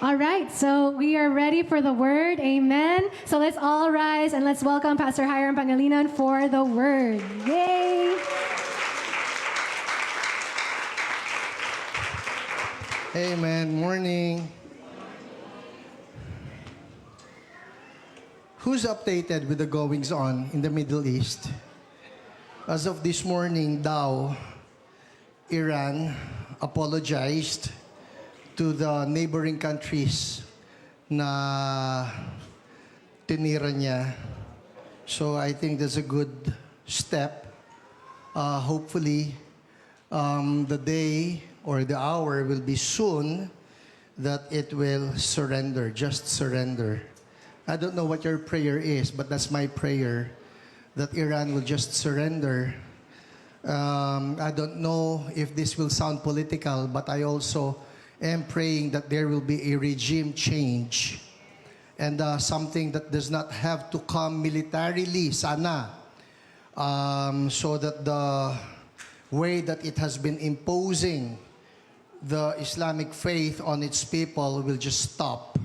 All right, so we are ready for the word. Amen. So let's all rise and let's welcome Pastor Hiram Pangilinan for the word. Yay! Amen. Morning. Who's updated with the goings on in the Middle East? As of this morning, Iran apologized to the neighboring countries na tinira niya. So I think that's a good step. Hopefully, the day or the hour will be soon that it will surrender, just surrender. I don't know what your prayer is, but that's my prayer, that Iran will just surrender. I don't know if this will sound political, but I also am praying that there will be a regime change and something that does not have to come militarily, sana, so that the way that it has been imposing the Islamic faith on its people will just stop,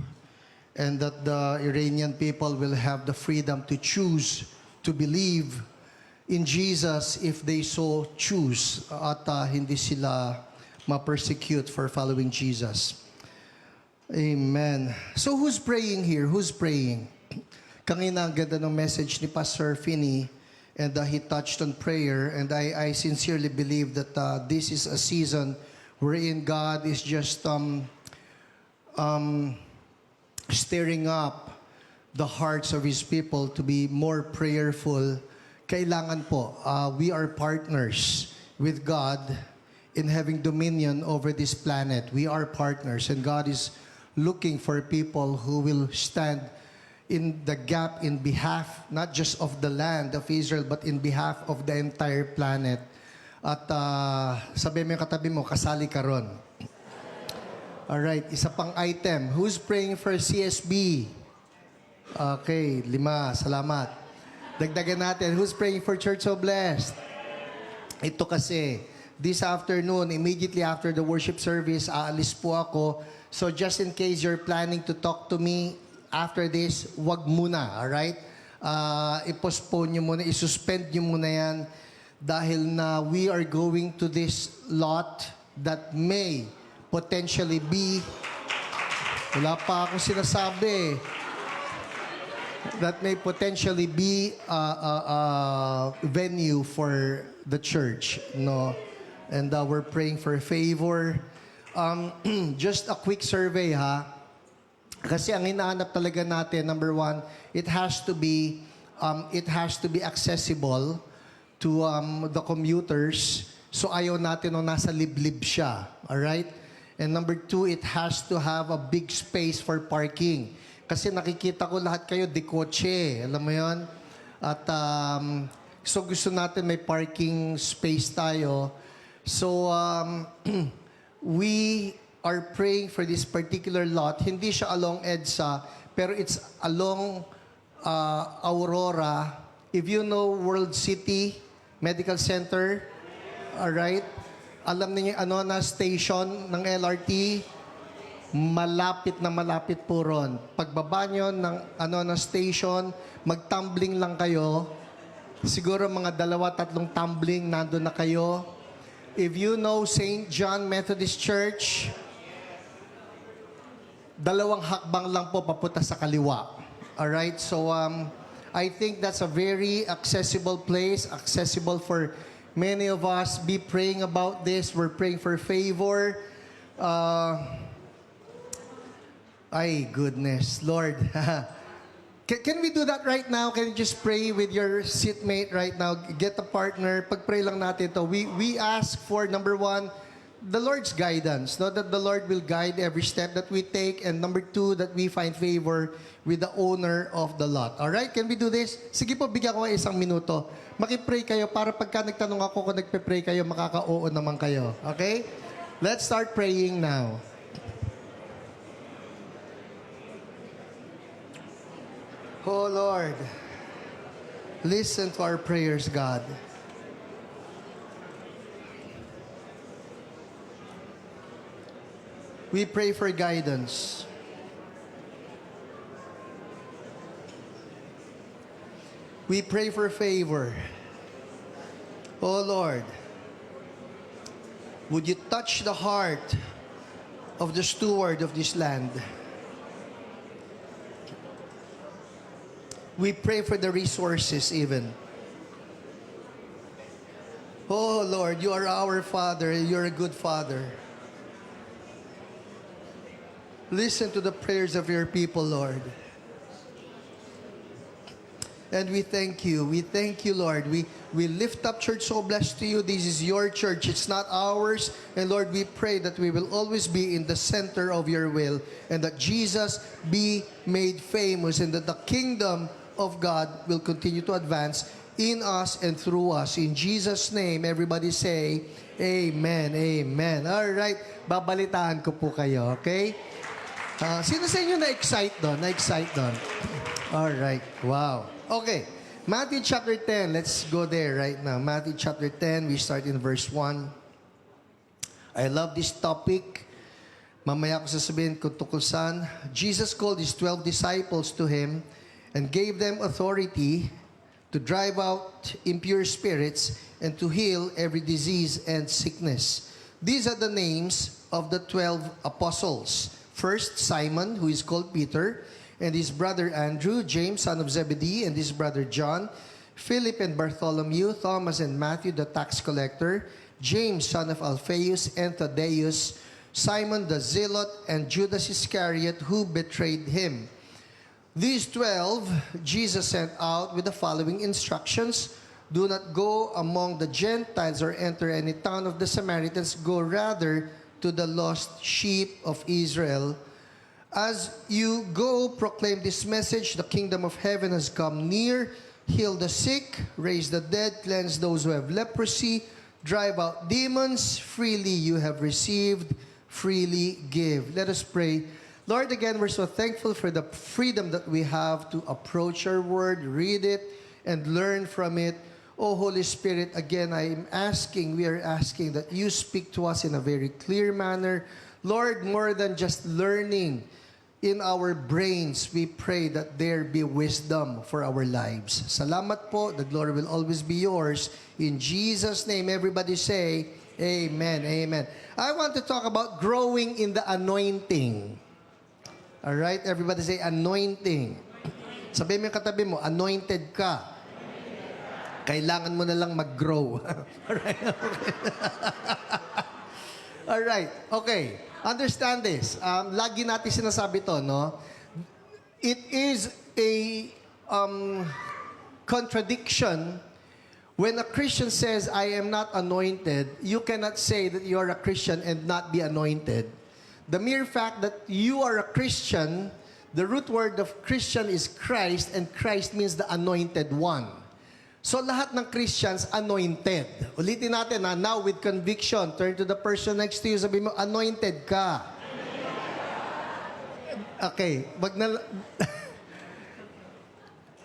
and that the Iranian people will have the freedom to choose to believe in Jesus if they so choose, at hindi sila ma-persecute for following Jesus. Amen. So who's praying here? Who's praying? Kanina ang ganda ng message ni Pastor Finney, and he touched on prayer, and I sincerely believe that this is a season wherein God is just stirring up the hearts of His people to be more prayerful. Kailangan po, we are partners with God in having dominion over this planet. We are partners, and God is looking for people who will stand in the gap in behalf, not just of the land of Israel, but in behalf of the entire planet. At sabi mo yung katabi mo, kasali ka ron. Alright, isa pang item. Who's praying for CSB? Okay, 5. Salamat. Dagdagan natin. Who's praying for Church So Blessed? Ito kasi, this afternoon, immediately after the worship service, aalis po ako. So just in case you're planning to talk to me after this, wag muna, alright? I-postpone nyo muna, i-suspend nyo muna yan dahil na we are going to this lot that may potentially be, wala pa akong sinasabi, that may potentially be a venue for the church, no? And we're praying for favor. Just a quick survey, ha? Kasi ang hinahanap talaga natin, number one, it has to be accessible to the commuters. So ayaw natin nung nasa liblib siya, alright? And number two, it has to have a big space for parking. Kasi nakikita ko lahat kayo de kotse, alam mo yon? At so gusto natin may parking space tayo. So we are praying for this particular lot. Hindi siya along EDSA, pero it's along Aurora. If you know World City Medical Center, alright? Alam niyo ano na station ng LRT? Malapit na malapit po ron. Pagbaba nyo ng station, mag-tumbling lang kayo. Siguro mga 2-3 tumbling, nandun na kayo. If you know St. John Methodist Church, 2 hakbang lang po papunta sa kaliwa. Alright? So, I think that's a very accessible place, accessible for many of us. Be praying about this. We're praying for favor. Ay, goodness. Lord. Can we do that right now? Can you just pray with your seatmate right now? Get a partner. Pag-pray lang natin ito. We ask for, number one, the Lord's guidance. No? That the Lord will guide every step that we take. And number two, that we find favor with the owner of the lot. Alright? Can we do this? Sige po, bigyan ko 1 minuto. Makipray kayo para pagka nagtanong ako kung nagpe-pray kayo, makaka-oo naman kayo. Okay? Let's start praying now. Oh Lord, listen to our prayers, God. We pray for guidance. We pray for favor. Oh Lord, would you touch the heart of the steward of this land? We pray for the resources even. Oh Lord, you are our Father. You're a good Father. Listen to the prayers of your people, Lord. And we thank you. We thank you, Lord. We lift up Church So Blessed to you. This is your church. It's not ours. And Lord, we pray that we will always be in the center of your will and that Jesus be made famous and that the kingdom of God will continue to advance in us and through us. In Jesus' name, everybody say, Amen, Amen. All right, babalitaan ko po kayo, okay? Sino sa inyo na-excite doon? Na-excite doon? All right, wow. Okay, Matthew chapter 10. Let's go there right now. Matthew chapter 10, we start in verse 1. I love this topic. Mamaya ko sasabihin kung tukol saan. Jesus called his 12 disciples to him and gave them authority to drive out impure spirits and to heal every disease and sickness. These are the names of the 12 apostles. First, Simon, who is called Peter, and his brother Andrew, James, son of Zebedee, and his brother John, Philip and Bartholomew, Thomas and Matthew, the tax collector, James, son of Alphaeus, and Thaddeus, Simon the Zealot, and Judas Iscariot, who betrayed him. These 12, Jesus sent out with the following instructions. Do not go among the Gentiles or enter any town of the Samaritans. Go rather to the lost sheep of Israel. As you go, proclaim this message, the kingdom of heaven has come near. Heal the sick, raise the dead, cleanse those who have leprosy, drive out demons. Freely you have received, freely give. Let us pray. Lord, again, we're so thankful for the freedom that we have to approach your word, read it, and learn from it. Oh, Holy Spirit, again, we are asking that you speak to us in a very clear manner. Lord, more than just learning in our brains, we pray that there be wisdom for our lives. Salamat po. The glory will always be yours. In Jesus' name, everybody say, Amen, Amen. I want to talk about growing in the anointing. All right, everybody say anointing. Sabihin mo yung katabi mo, anointed ka. Kailangan mo na lang mag-grow. Alright, okay. Alright, okay. Understand this. Lagi natin sinasabi to, no? It is a contradiction when a Christian says, I am not anointed. You cannot say that you are a Christian and not be anointed. The mere fact that you are a Christian, the root word of Christian is Christ, and Christ means the anointed one. So lahat ng Christians, anointed. Ulitin natin, now with conviction, turn to the person next to you, sabi mo, anointed ka. Okay,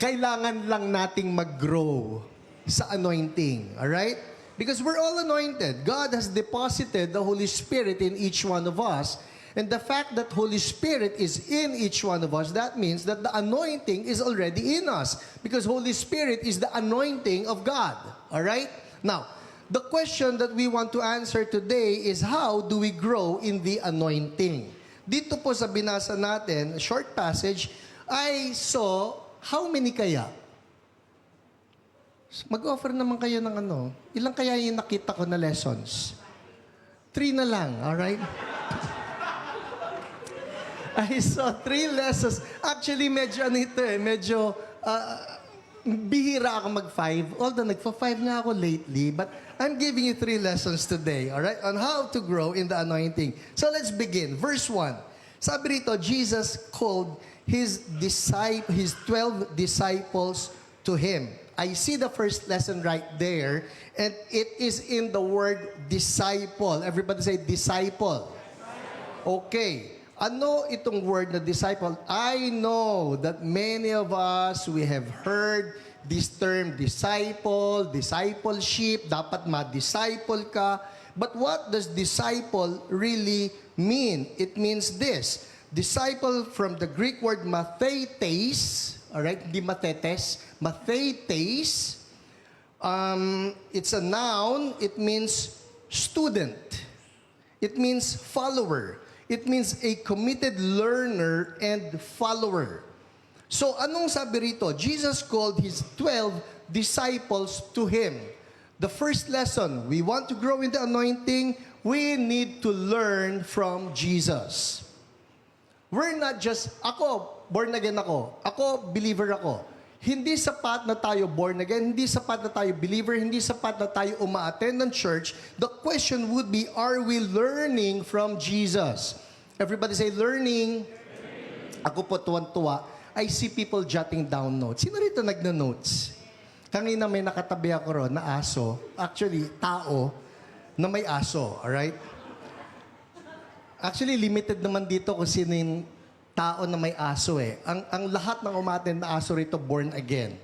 kailangan lang nating mag-grow sa anointing, alright? Because we're all anointed. God has deposited the Holy Spirit in each one of us. And the fact that Holy Spirit is in each one of us, that means that the anointing is already in us. Because Holy Spirit is the anointing of God. All right? Now, the question that we want to answer today is how do we grow in the anointing? Dito po sa binasa natin, a short passage, I saw, how many kaya? Mag-offer naman kayo ng ano. Ilang kaya yung nakita ko na lessons? 3 na lang, all right? I saw 3 lessons. Actually, medyo bihira ako mag-5. Although nagpa-5 nga ako lately, but I'm giving you 3 lessons today, all right, on how to grow in the anointing. So let's begin. Verse 1. Sabi rito, Jesus called his 12 disciples to him. I see the first lesson right there, and it is in the word disciple. Everybody say disciple. Okay. Ano itong word na disciple? I know that many of us, we have heard this term disciple, discipleship, dapat ma-disciple ka. But what does disciple really mean? It means this. Disciple from the Greek word mathetes, Alright? Hindi matetes. Mathetes. It's a noun. It means student. It means follower. It means a committed learner and follower. So, anong sabi rito? Jesus called His 12 disciples to Him. The first lesson, we want to grow in the anointing, we need to learn from Jesus. We're not just, ako, born again ako, believer ako. Hindi sapat na tayo born again, hindi sapat na tayo believer, hindi sapat na tayo uma-attend ng church. The question would be, are we learning from Jesus? Everybody say, learning. Ako po tuwan-tuwa. I see people jotting down notes. Sino rito nagna-notes? Kanina may nakatabi ako ron na aso. Actually, tao na may aso. Alright? Actually, limited naman dito kung sino yung tao na may aso eh. Ang lahat ng umaten na aso rito, born again.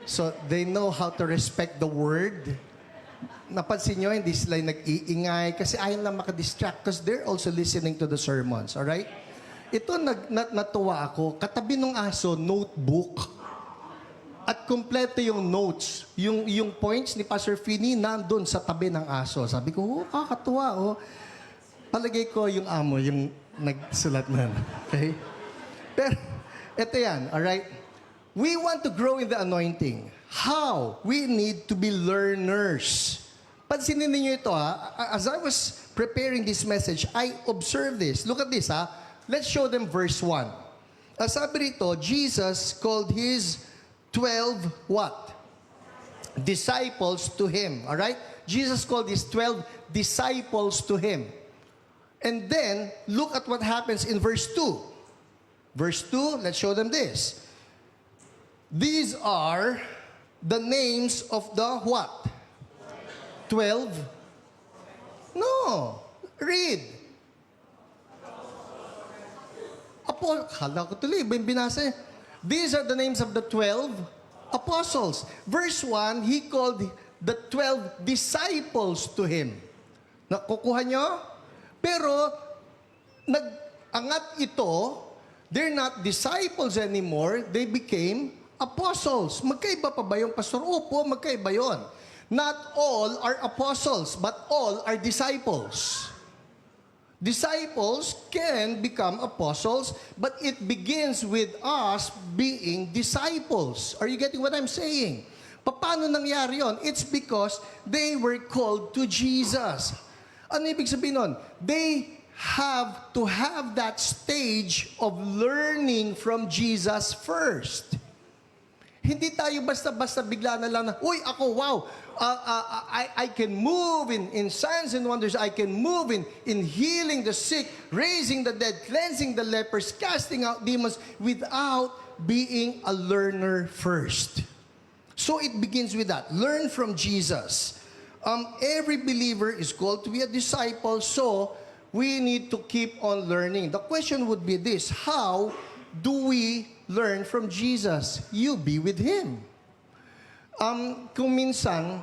So, they know how to respect the word. Napansin nyo, hindi sila nag-iingay kasi ayaw lang makadistract because they're also listening to the sermons. Alright? Ito, natuwa ako. Katabi ng aso, notebook. At kumpleto yung notes. Yung points ni Pastor Finney nandun sa tabi ng aso. Sabi ko, oh, kakatuwa, oh. Palagay ko yung amo, yung nagsulat na. Okay? Pero, eto yan, alright? We want to grow in the anointing. How? We need to be learners. Pansinin niyo ito, ha? As I was preparing this message, I observed this. Look at this, ha? Let's show them verse 1. Sabi rito, Jesus called His 12 what? Disciples to Him. Alright? Jesus called His 12 disciples to Him. And then, look at what happens in verse 2. Verse 2, let's show them this. These are the names of the what? 12? No. Read. Kala ko tuloy, binasa. These are the names of the 12 apostles. Verse 1, He called the 12 disciples to Him. Nakukuha nyo? Pero, nag-angat ito, they're not disciples anymore, they became apostles. Magkaiba pa ba yung pastor? Opo, magkaiba yon. Not all are apostles, but all are disciples. Disciples can become apostles, but it begins with us being disciples. Are you getting what I'm saying? Paano nangyari yon? It's because they were called to Jesus. Ano ibig sabihin nun? They have to have that stage of learning from Jesus first. Hindi tayo basta-basta bigla na lang na, uy, ako, wow, I can move in signs and wonders. I can move in healing the sick, raising the dead, cleansing the lepers, casting out demons without being a learner first. So it begins with that. Learn from Jesus. Every believer is called to be a disciple, so we need to keep on learning. The question would be this: how do we learn from Jesus? You be with Him. Kung minsan,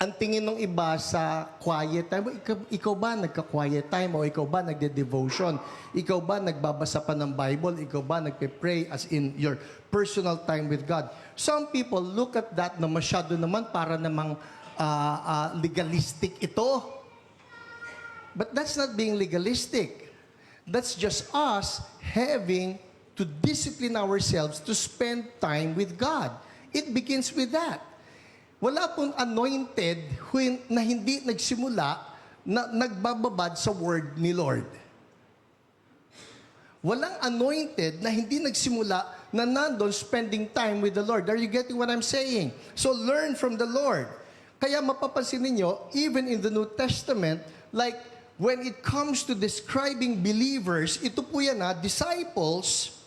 ang tingin ng iba sa quiet time, ikaw ba nagka-quiet time o ikaw ba nagde-devotion? Ikaw ba nagbabasa pa ng Bible? Ikaw ba nagpe-pray as in your personal time with God? Some people look at that na masyado naman para namang legalistic ito. But that's not being legalistic. That's just us having to discipline ourselves to spend time with God. It begins with that. Wala pong anointed na hindi nagsimula na nagbababad sa word ni Lord. Walang anointed na hindi nagsimula na nandun spending time with the Lord. Are you getting what I'm saying? So learn from the Lord. Kaya mapapansin ninyo, even in the New Testament, like when it comes to describing believers, ito po yan disciples.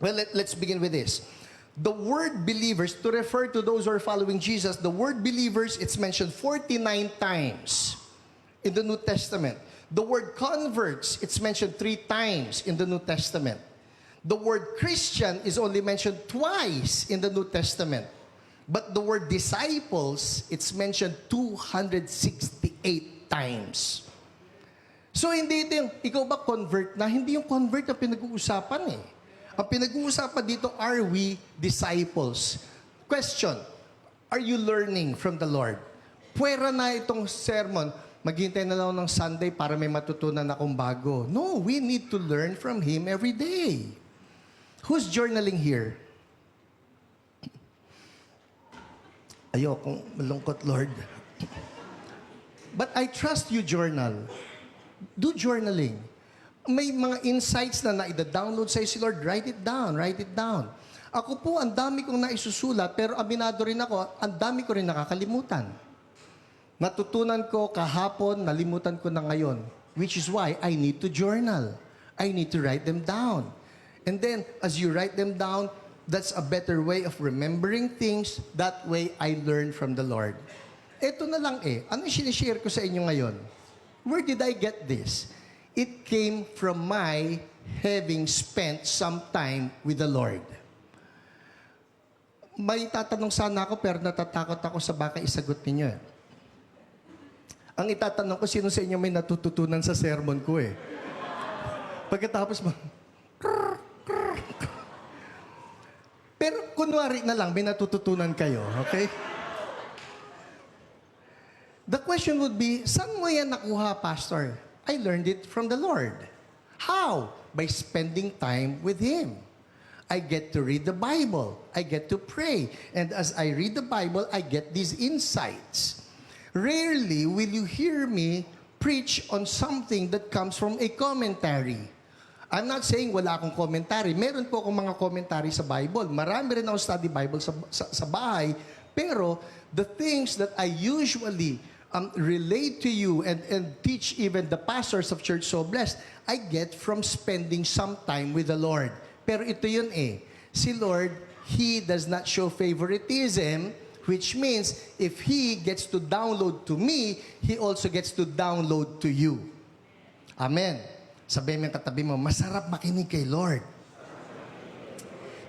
Well, let's begin with this. The word believers, to refer to those who are following Jesus, the word believers, it's mentioned 49 times in the New Testament. The word converts, it's mentioned 3 times in the New Testament. The word Christian is only mentioned twice in the New Testament. But the word disciples, it's mentioned 268 times. So hindi ito yung, ikaw ba convert na? Hindi yung convert na pinag-uusapan eh. Ang pinag-uusapan dito, are we disciples? Question, are you learning from the Lord? Puwera na itong sermon, maghintay na lang ng Sunday para may matutunan akong bago. No, we need to learn from Him every day. Who's journaling here? Ayokong malungkot, Lord. But I trust you journal. Do journaling. May mga insights na naida-download sa'yo si Lord, write it down, write it down. Ako po, ang dami kong naisusulat, pero aminado rin ako, ang dami ko rin nakakalimutan. Natutunan ko kahapon, nalimutan ko na ngayon. Which is why I need to journal. I need to write them down. And then, as you write them down, that's a better way of remembering things. That way, I learn from the Lord. Ito na lang Ano yung sinishare ko sa inyo ngayon? Where did I get this? It came from my having spent some time with the Lord. May tatanong sana ako pero natatakot ako sa baka isagot ninyo. Ang itatanong ko, sino sa inyo may natututunan sa sermon ko Pagkatapos pero kunwari na lang, may natututunan kayo, okay? The question would be, saan mo yan nakuha, Pastor? I learned it from the Lord. How? By spending time with Him. I get to read the Bible. I get to pray. And as I read the Bible, I get these insights. Rarely will you hear me preach on something that comes from a commentary. I'm not saying wala akong commentary. Meron po akong mga commentary sa Bible. Marami rin ako study Bible sa bahay. Pero the things that I usually relate to you and teach even the pastors of Church So Blessed, I get from spending some time with the Lord. Pero ito yun Si Lord, He does not show favoritism, which means if He gets to download to me, He also gets to download to you. Amen. Sabihin mo yung katabi mo, masarap makinig kay Lord.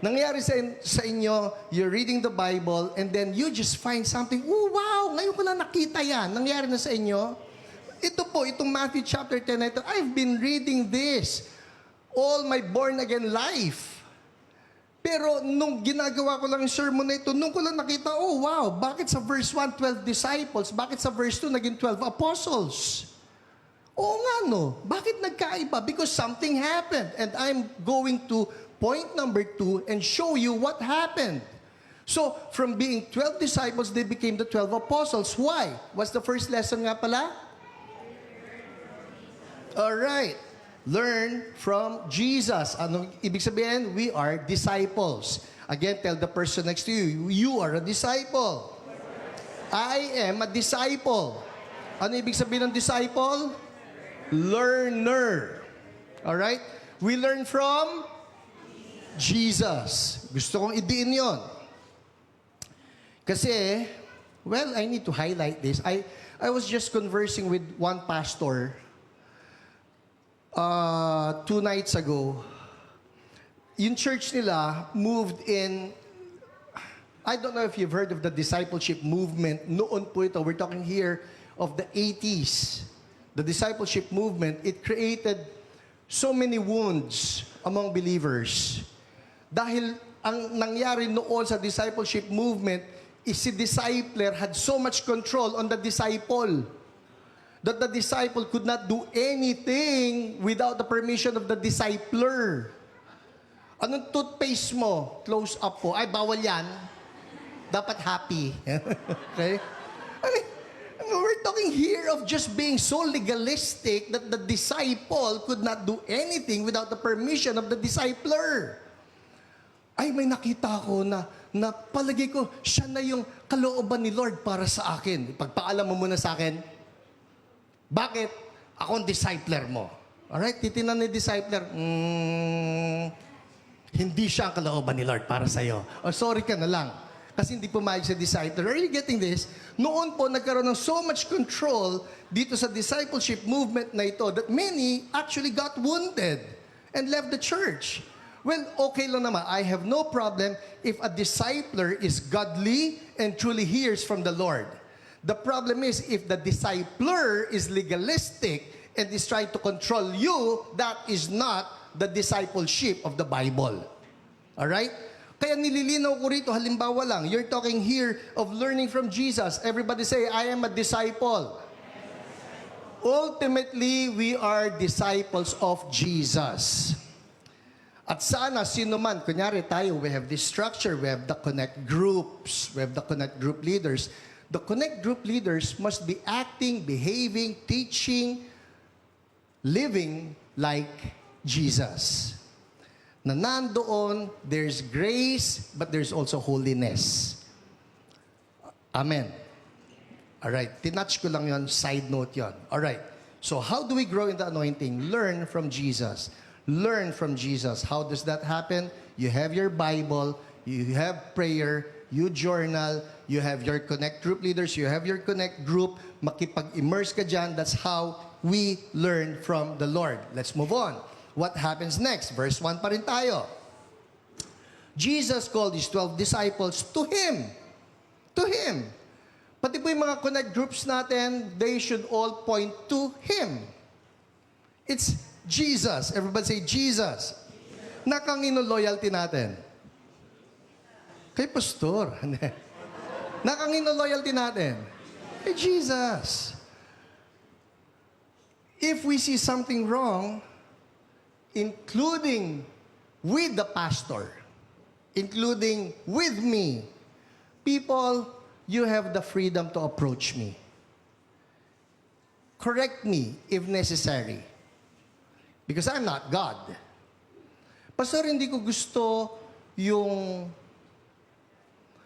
Nangyari sa inyo, you're reading the Bible, and then you just find something, oh wow, ngayon ko lang nakita yan. Nangyari na sa inyo. Ito po, itong Matthew chapter 10 na ito, I've been reading this all my born-again life. Pero nung ginagawa ko lang yung sermon na ito, nung ko lang nakita, oh wow, bakit sa verse 1, 12 disciples? Bakit sa verse 2, naging 12 apostles? Oo nga no, bakit nagkaiba? Because something happened. And I'm going to point number 2 and show you what happened. So, from being 12 disciples, they became the 12 apostles. Why? What's the first lesson nga pala? Alright. Learn from Jesus. Anong ibig sabihin? We are disciples. Again, tell the person next to you, you are a disciple. I am a disciple. Ano ibig sabihin ng disciple? Learner. Alright? We learn from Jesus. Gusto kong idiin yon. Kasi, well, I need to highlight this. I was just conversing with one pastor 2 nights ago. Yung church nila moved in, I don't know if you've heard of the discipleship movement. Noon po ito, we're talking here of the 80s. The discipleship movement, it created so many wounds among believers. Dahil ang nangyari noon sa discipleship movement is si discipler had so much control on the disciple that the disciple could not do anything without the permission of the discipler. Anong toothpaste mo? Close up po. Ay, bawal yan. Dapat happy. Okay? I mean, we're talking here of just being so legalistic that the disciple could not do anything without the permission of the discipler. Ay, may nakita ko na palagay ko, siya na yung kalooban ni Lord para sa akin. Pagpaalam mo muna sa akin, bakit? Ako ang discipler mo. Alright? Titinan ni discipler, hindi siya ang kalooban ni Lord para sa'yo. O sorry ka na lang. Kasi hindi pumayag sa discipler. Are you getting this? Noon po, nagkaroon ng so much control dito sa discipleship movement na ito that many actually got wounded and left the church. Well, okay lang naman. I have no problem if a discipler is godly and truly hears from the Lord. The problem is if the discipler is legalistic and is trying to control you, that is not the discipleship of the Bible. Alright? Kaya nililinaw ko rito, halimbawa lang, you're talking here of learning from Jesus. Everybody say, I am a disciple. Ultimately, we are disciples of Jesus. At sana, sino man, kunyari tayo, we have this structure, we have the connect groups, we have the connect group leaders. The connect group leaders must be acting, behaving, teaching, living like Jesus. Na nandoon, there's grace, but there's also holiness. Amen. Alright, tinouch ko lang yon, side note yon. Alright, so how do we grow in the anointing? Learn from Jesus. Learn from Jesus. How does that happen? You have your Bible, you have prayer, you journal, you have your connect group leaders, you have your connect group, makipag-immerse ka dyan. That's how we learn from the Lord. Let's move on. What happens next? Verse 1 pa rin tayo. Jesus called his 12 disciples to Him. To Him. Pati po yung mga connect groups natin, they should all point to Him. It's Jesus. Everybody say, Jesus. Nakangino loyalty natin? Kay pastor. Nakangino loyalty natin? Kay Jesus. If we see something wrong, including with the pastor, including with me, people, you have the freedom to approach me. Correct me if necessary. Because I'm not God. Pastor, hindi ko gusto yung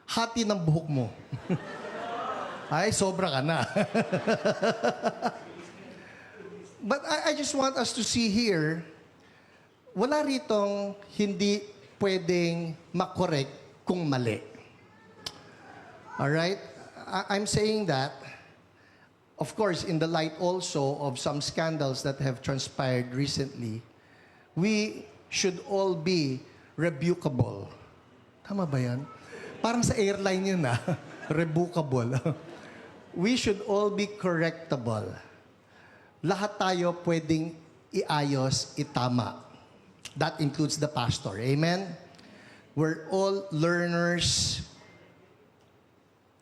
hati ng buhok mo. Ay, sobra ka na. But I just want us to see here, wala ritong hindi pwedeng makorek kung mali. Alright? I'm saying that, of course, in the light also of some scandals that have transpired recently, we should all be rebukable. Tama ba yan? Parang sa airline yun rebukable. We should all be correctable. Lahat tayo pwedeng iayos, itama. That includes the pastor. Amen? We're all learners,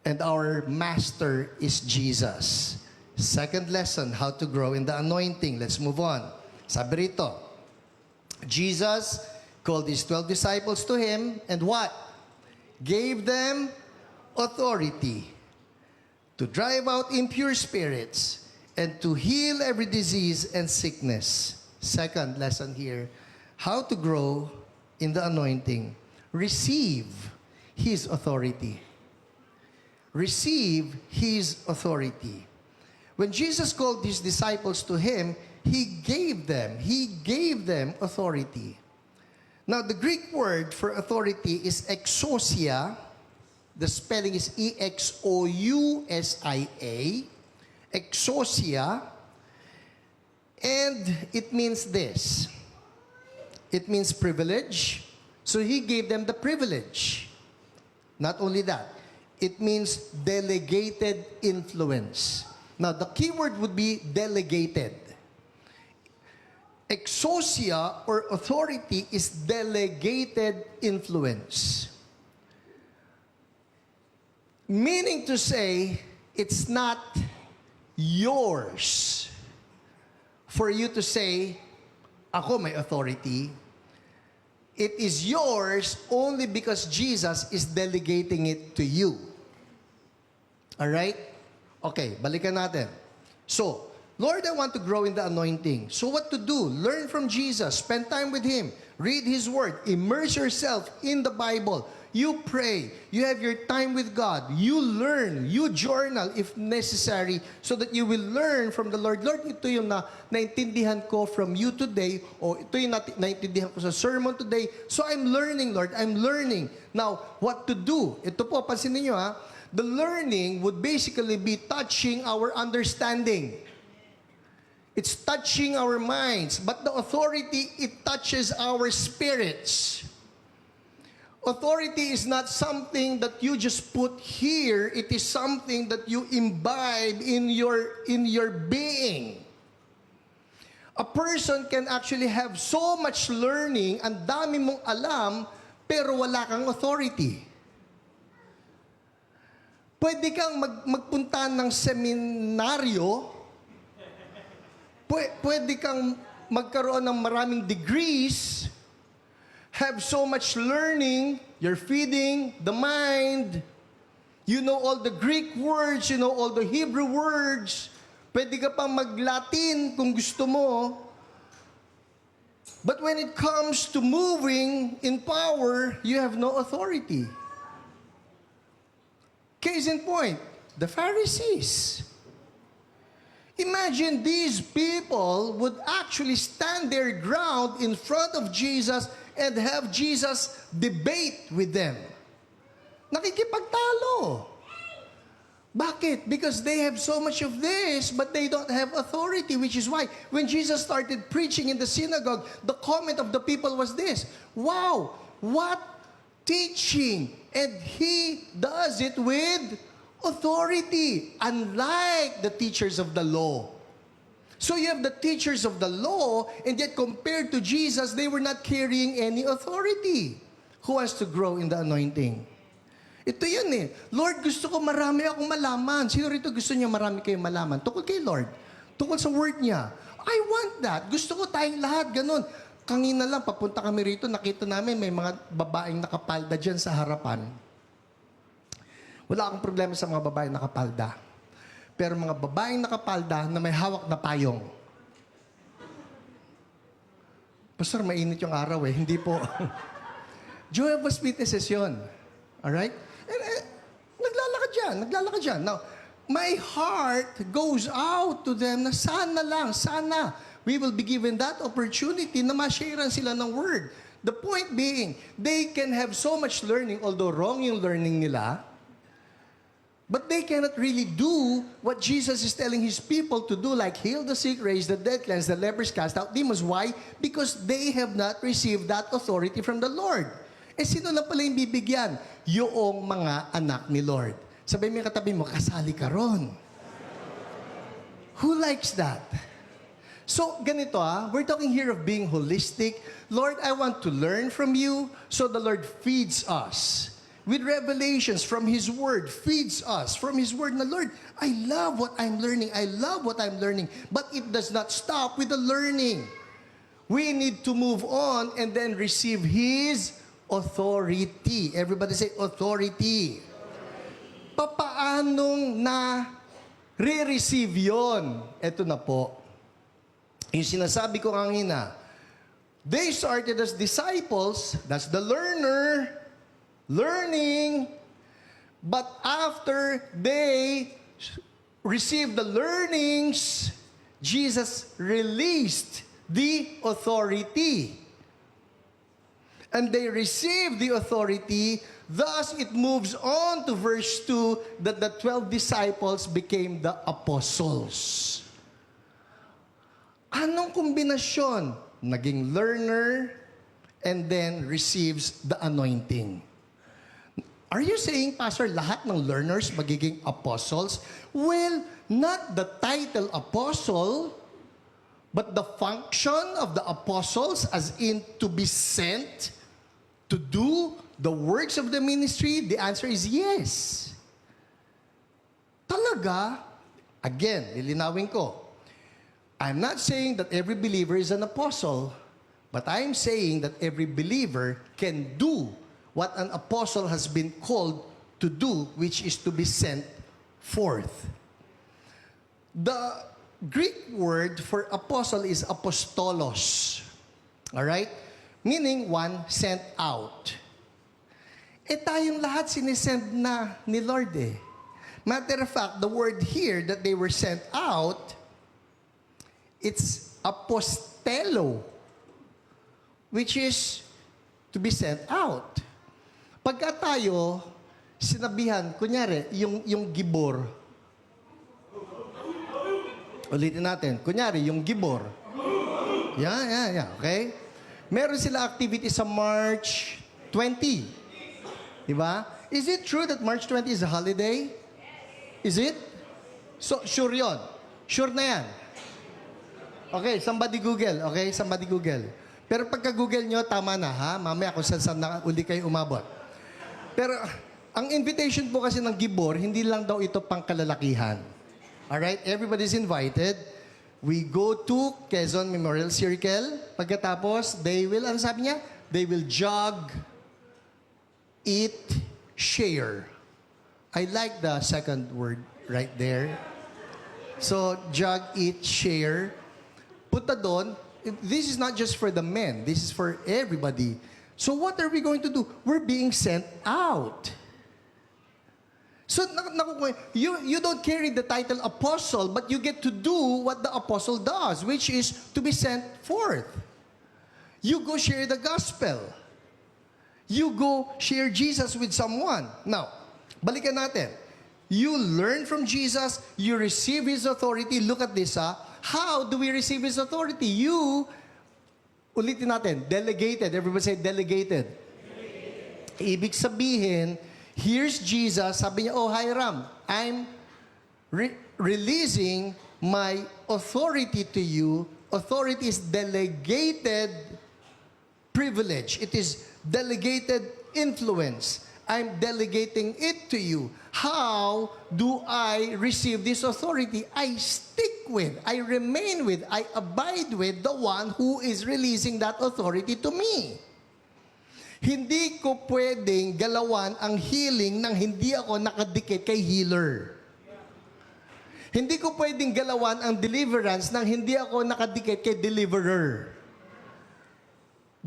and our master is Jesus. Second lesson, how to grow in the anointing. Let's move on. Sabi rito, Jesus called his 12 disciples to him and what? Gave them authority to drive out impure spirits and to heal every disease and sickness. Second lesson here, how to grow in the anointing. Receive his authority. Receive his authority. When Jesus called his disciples to him, he gave them authority. Now, the Greek word for authority is exousia. The spelling is E-X-O-U-S-I-A. Exousia. And it means this. It means privilege. So he gave them the privilege. Not only that, it means delegated influence. Now, the key word would be delegated. Exousia or authority is delegated influence. Meaning to say, it's not yours for you to say, ako may authority. It is yours only because Jesus is delegating it to you. Alright? Okay, balikan natin. So, Lord, I want to grow in the anointing. So what to do? Learn from Jesus. Spend time with Him. Read His Word. Immerse yourself in the Bible. You pray. You have your time with God. You learn. You journal if necessary so that you will learn from the Lord. Lord, ito yung naintindihan ko from you today o ito yung naintindihan ko sa sermon today. So I'm learning, Lord. I'm learning. Now, what to do? Ito po, pansinin nyo The learning would basically be touching our understanding. It's touching our minds. But the authority, it touches our spirits. Authority is not something that you just put here. It is something that you imbibe in your being. A person can actually have so much learning, ang dami mong alam, pero wala kang authority. Pwede kang magpunta ng seminaryo, pwede kang magkaroon ng maraming degrees, have so much learning, you're feeding the mind, you know all the Greek words, you know all the Hebrew words, pwede ka pang mag-Latin kung gusto mo. But when it comes to moving in power, you have no authority. Case in point, the Pharisees. Imagine these people would actually stand their ground in front of Jesus and have Jesus debate with them. Nakikipagtalo. Bakit? Because they have so much of this, but they don't have authority, which is why when Jesus started preaching in the synagogue, the comment of the people was this: wow, what teaching! And he does it with authority, unlike the teachers of the law. So you have the teachers of the law, and yet compared to Jesus, they were not carrying any authority. Who wants to grow in the anointing? Ito yun eh. Lord, gusto ko marami akong malaman. Sino rito gusto niya marami kayong malaman? Tukol kay Lord. Tukol sa word niya. I want that. Gusto ko tayong lahat. Ganon. Kanina lang, papunta kami rito, nakita namin may mga babaeng nakapalda dyan sa harapan. Wala akong problema sa mga babaeng nakapalda. Pero mga babaeng nakapalda na may hawak na payong. Pastor, mainit yung araw eh. Hindi po. Jehovah's Witnesses yun. Alright? And, naglalakad dyan. Now, my heart goes out to them na sana we will be given that opportunity na ma-sharean sila ng word. The point being, they can have so much learning, although wrong yung learning nila, but they cannot really do what Jesus is telling His people to do, like heal the sick, raise the dead, cleanse the lepers, cast out demons. Why? Because they have not received that authority from the Lord. Eh, sino lang pala yung bibigyan? Yung mga anak ni Lord. Sabi mo yung katabi mo, kasali ka ron. Who likes that? So, ganito we're talking here of being holistic. Lord, I want to learn from you. So the Lord feeds us with revelations from His Word, feeds us from His Word. Na, Lord, I love what I'm learning. I love what I'm learning. But it does not stop with the learning. We need to move on and then receive His authority. Everybody say authority. Papaanong na re-receive yon? Ito na po. Yung sinasabi ko kanina, they started as disciples, that's the learner, learning, but after they received the learnings, Jesus released the authority. And they received the authority, thus it moves on to verse 2 that the 12 disciples became the apostles. Anong kombinasyon? Naging learner and then receives the anointing. Are you saying, Pastor, lahat ng learners magiging apostles? Well, not the title apostle, but the function of the apostles as in to be sent to do the works of the ministry? The answer is yes. Talaga? Again, lilinawin ko. I'm not saying that every believer is an apostle, but I'm saying that every believer can do what an apostle has been called to do, which is to be sent forth. The Greek word for apostle is apostolos. All right? Meaning one sent out. Eh tayong lahat sinisend na ni Lord eh. Matter of fact, the word here that they were sent out, it's apostelo, which is to be sent out. Pagka tayo, sinabihan, kunyari, yung gibor. Ulitin natin. Kunyari, yung gibor. Yeah, okay? Meron sila activity sa March 20. Diba? Is it true that March 20 is a holiday? Is it? So, sure yon. Sure na yan. Okay, somebody Google. Okay, somebody Google. Pero pagka-Google nyo, tama na ha. Mamaya kung saan na uli kayo umabot. Pero ang invitation po kasi ng Gibor, hindi lang daw ito pang kalalakihan. Alright? Everybody's invited. We go to Quezon Memorial Circle. Pagkatapos, they will, ano sabi niya? They will jog, eat, share. I like the second word right there. So, jog, eat, share. Punta doon, this is not just for the men. This is for everybody. So what are we going to do? We're being sent out. So, you don't carry the title apostle, but you get to do what the apostle does, which is to be sent forth. You go share the gospel. You go share Jesus with someone. Now, balikan natin. You learn from Jesus, you receive His authority. Look at this, ha? How do we receive His authority? You, ulitin natin, delegated. Everybody say delegated. Ibig sabihin, here's Jesus, sabi niya, oh Hiram, I'm releasing my authority to you. Authority is delegated privilege. It is delegated influence. I'm delegating it to you. How do I receive this authority? I stick with, I remain with, I abide with the one who is releasing that authority to me. Hindi ko pwedeng galawan ang healing nang hindi ako nakadikit kay healer. Hindi ko pwedeng galawan ang deliverance nang hindi ako nakadikit kay deliverer.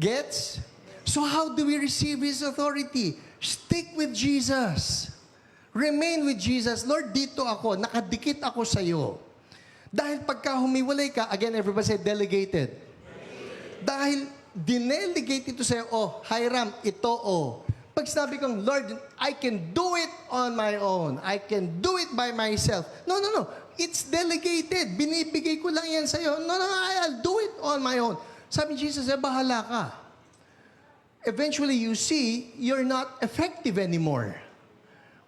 Gets? So how do we receive His authority? Stick with Jesus. Remain with Jesus. Lord, dito ako, nakadikit ako sa iyo. Dahil pagka humiwalay ka, again, everybody say delegated. Dahil dinelegate ito sa'yo, oh, Hiram, ito, oh. Pag sinabi kong, Lord, I can do it on my own. I can do it by myself. No. It's delegated. Binibigay ko lang yan sa'yo. No, I'll do it on my own. Sabi ni Jesus, bahala ka. Eventually, you see, you're not effective anymore.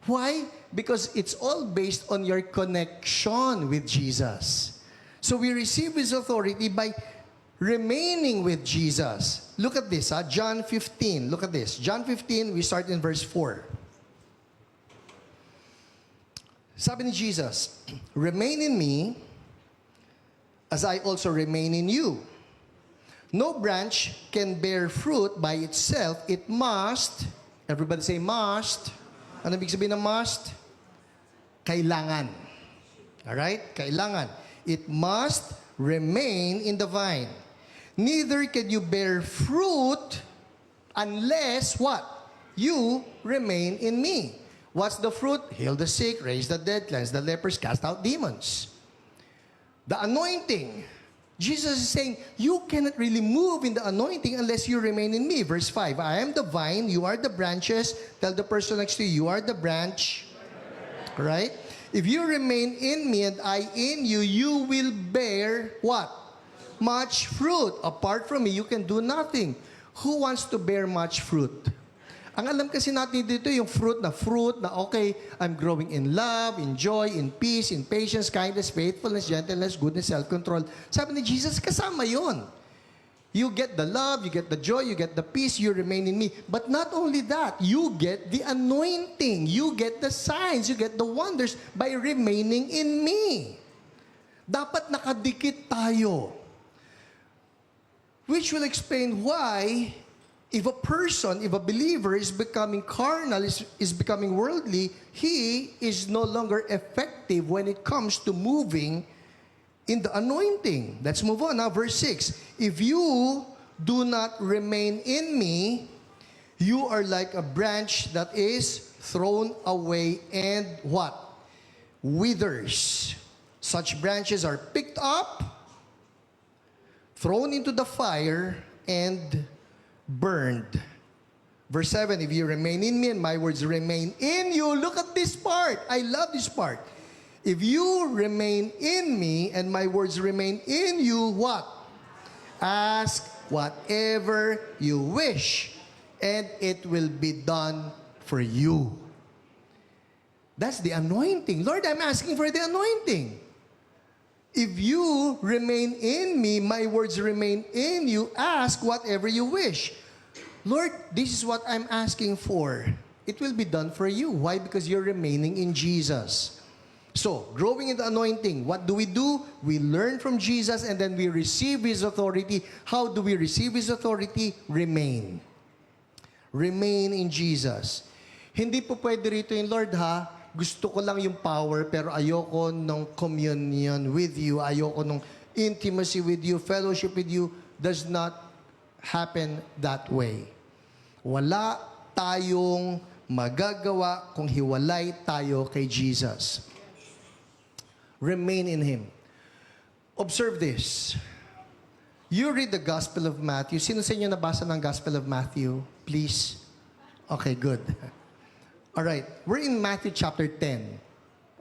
Why? Because it's all based on your connection with Jesus. So we receive His authority by remaining with Jesus. Look at this, John 15. Look at this. John 15, we start in verse 4. Sabi ni Jesus, remain in me as I also remain in you. No branch can bear fruit by itself. It must, everybody say must. Ano ibig sabihin ng must? Kailangan. Alright? Kailangan. It must remain in the vine. Neither can you bear fruit unless what? You remain in me. What's the fruit? Heal the sick, raise the dead, cleanse the lepers, cast out demons. The anointing. Jesus is saying, you cannot really move in the anointing unless you remain in me. Verse 5, I am the vine, you are the branches. Tell the person next to you, you are the branch. Right? If you remain in me and I in you, you will bear what? Much fruit. Apart from me, you can do nothing. Who wants to bear much fruit? Ang alam kasi natin dito yung fruit na okay, I'm growing in love, in joy, in peace, in patience, kindness, faithfulness, gentleness, goodness, self-control. Sabi ni Jesus, kasama yon. You get the love, you get the joy, you get the peace, you remain in me. But not only that, you get the anointing, you get the signs, you get the wonders by remaining in me. Dapat nakadikit tayo. Which will explain why if a person, if a believer is becoming carnal, is becoming worldly, he is no longer effective when it comes to moving in the anointing. Let's move on now. Verse 6. If you do not remain in me, you are like a branch that is thrown away and what? Withers. Such branches are picked up, thrown into the fire, and burned. Verse 7, if you remain in me and my words remain in you, look at this part. I love this part. If you remain in me and my words remain in you, what? Ask whatever you wish, and it will be done for you. That's the anointing. Lord, I'm asking for the anointing. If you remain in me, my words remain in you, ask whatever you wish. Lord, this is what I'm asking for. It will be done for you. Why? Because you're remaining in Jesus. So, growing in the anointing, what do? We learn from Jesus and then we receive His authority. How do we receive His authority? Remain. Remain in Jesus. Hindi po pwede rito yung Lord ha, gusto ko lang yung power pero ayoko ng communion with you, ayoko ng intimacy with you, fellowship with you. Does not happen that way. Wala tayong magagawa kung hiwalay tayo kay Jesus. Remain in Him. Observe this. You read the Gospel of Matthew. Sino sa inyo nabasa ng Gospel of Matthew? Please. Okay, good. All right. We're in Matthew chapter 10.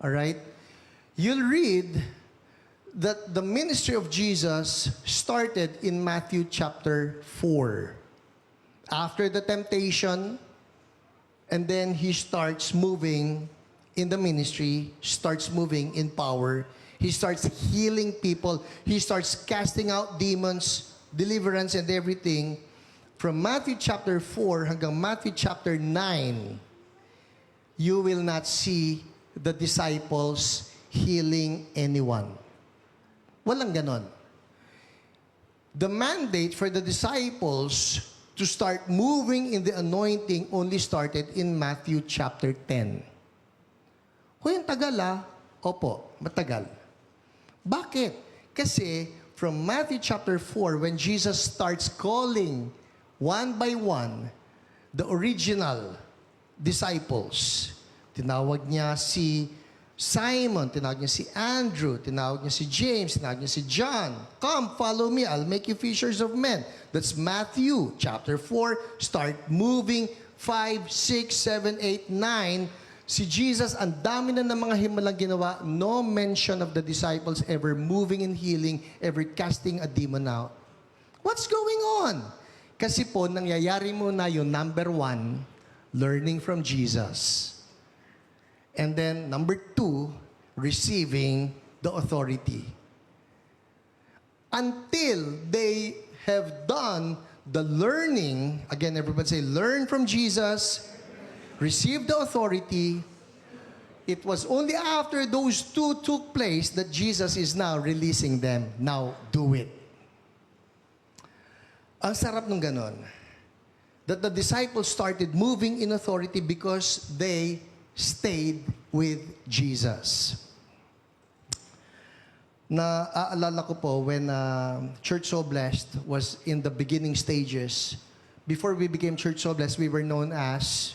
All right. You'll read that the ministry of Jesus started in Matthew chapter 4. After the temptation, and then He starts moving in the ministry, starts moving in power. He starts healing people. He starts casting out demons, deliverance, and everything. From Matthew chapter 4 hanggang Matthew chapter 9, you will not see the disciples healing anyone. Walang ganon. The mandate for the disciples to start moving in the anointing only started in Matthew chapter 10. Hoy, ang tagal ah. Opo, matagal. Bakit? Kasi from Matthew chapter 4, when Jesus starts calling one by one the original disciples, tinawag niya si Simon, tinawag niya si Andrew, tinawag niya si James, tinawag niya si John. Come, follow me, I'll make you fishers of men. That's Matthew chapter 4. Start moving 5, 6, 7, 8, 9. Si Jesus, ang dami na ng mga himalang ginawa. No mention of the disciples ever moving and healing, ever casting a demon out. What's going on? Kasi po, nangyayari muna yung number 1, learning from Jesus. And then, number 2, receiving the authority. Until they have done the learning, again, everybody say, learn from Jesus, receive the authority. It was only after those 2 took place that Jesus is now releasing them. Now, do it. Ang sarap nung ganon. That the disciples started moving in authority because they stayed with Jesus. Naaalala ko po when Church So Blessed was in the beginning stages. Before we became Church So Blessed, we were known as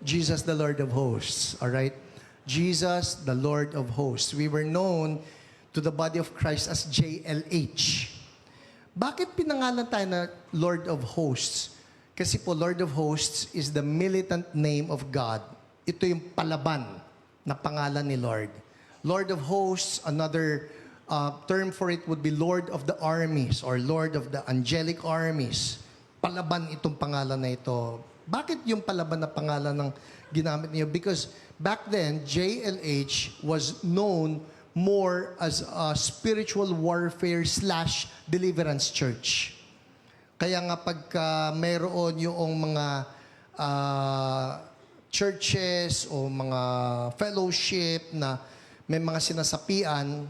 Jesus the Lord of Hosts. All right? Jesus the Lord of Hosts. We were known to the body of Christ as JLH. Bakit pinangalan tayo na Lord of Hosts? Kasi po, Lord of Hosts is the militant name of God. Ito yung palaban na pangalan ni Lord. Lord of Hosts, another term for it would be Lord of the Armies or Lord of the Angelic Armies. Palaban itong pangalan na ito. Bakit yung palaban na pangalan ng ginamit niyo? Because back then, JLH was known more as a spiritual warfare / deliverance church. Kaya nga pagka mayroon yung mga churches o mga fellowship na may mga sinasapian,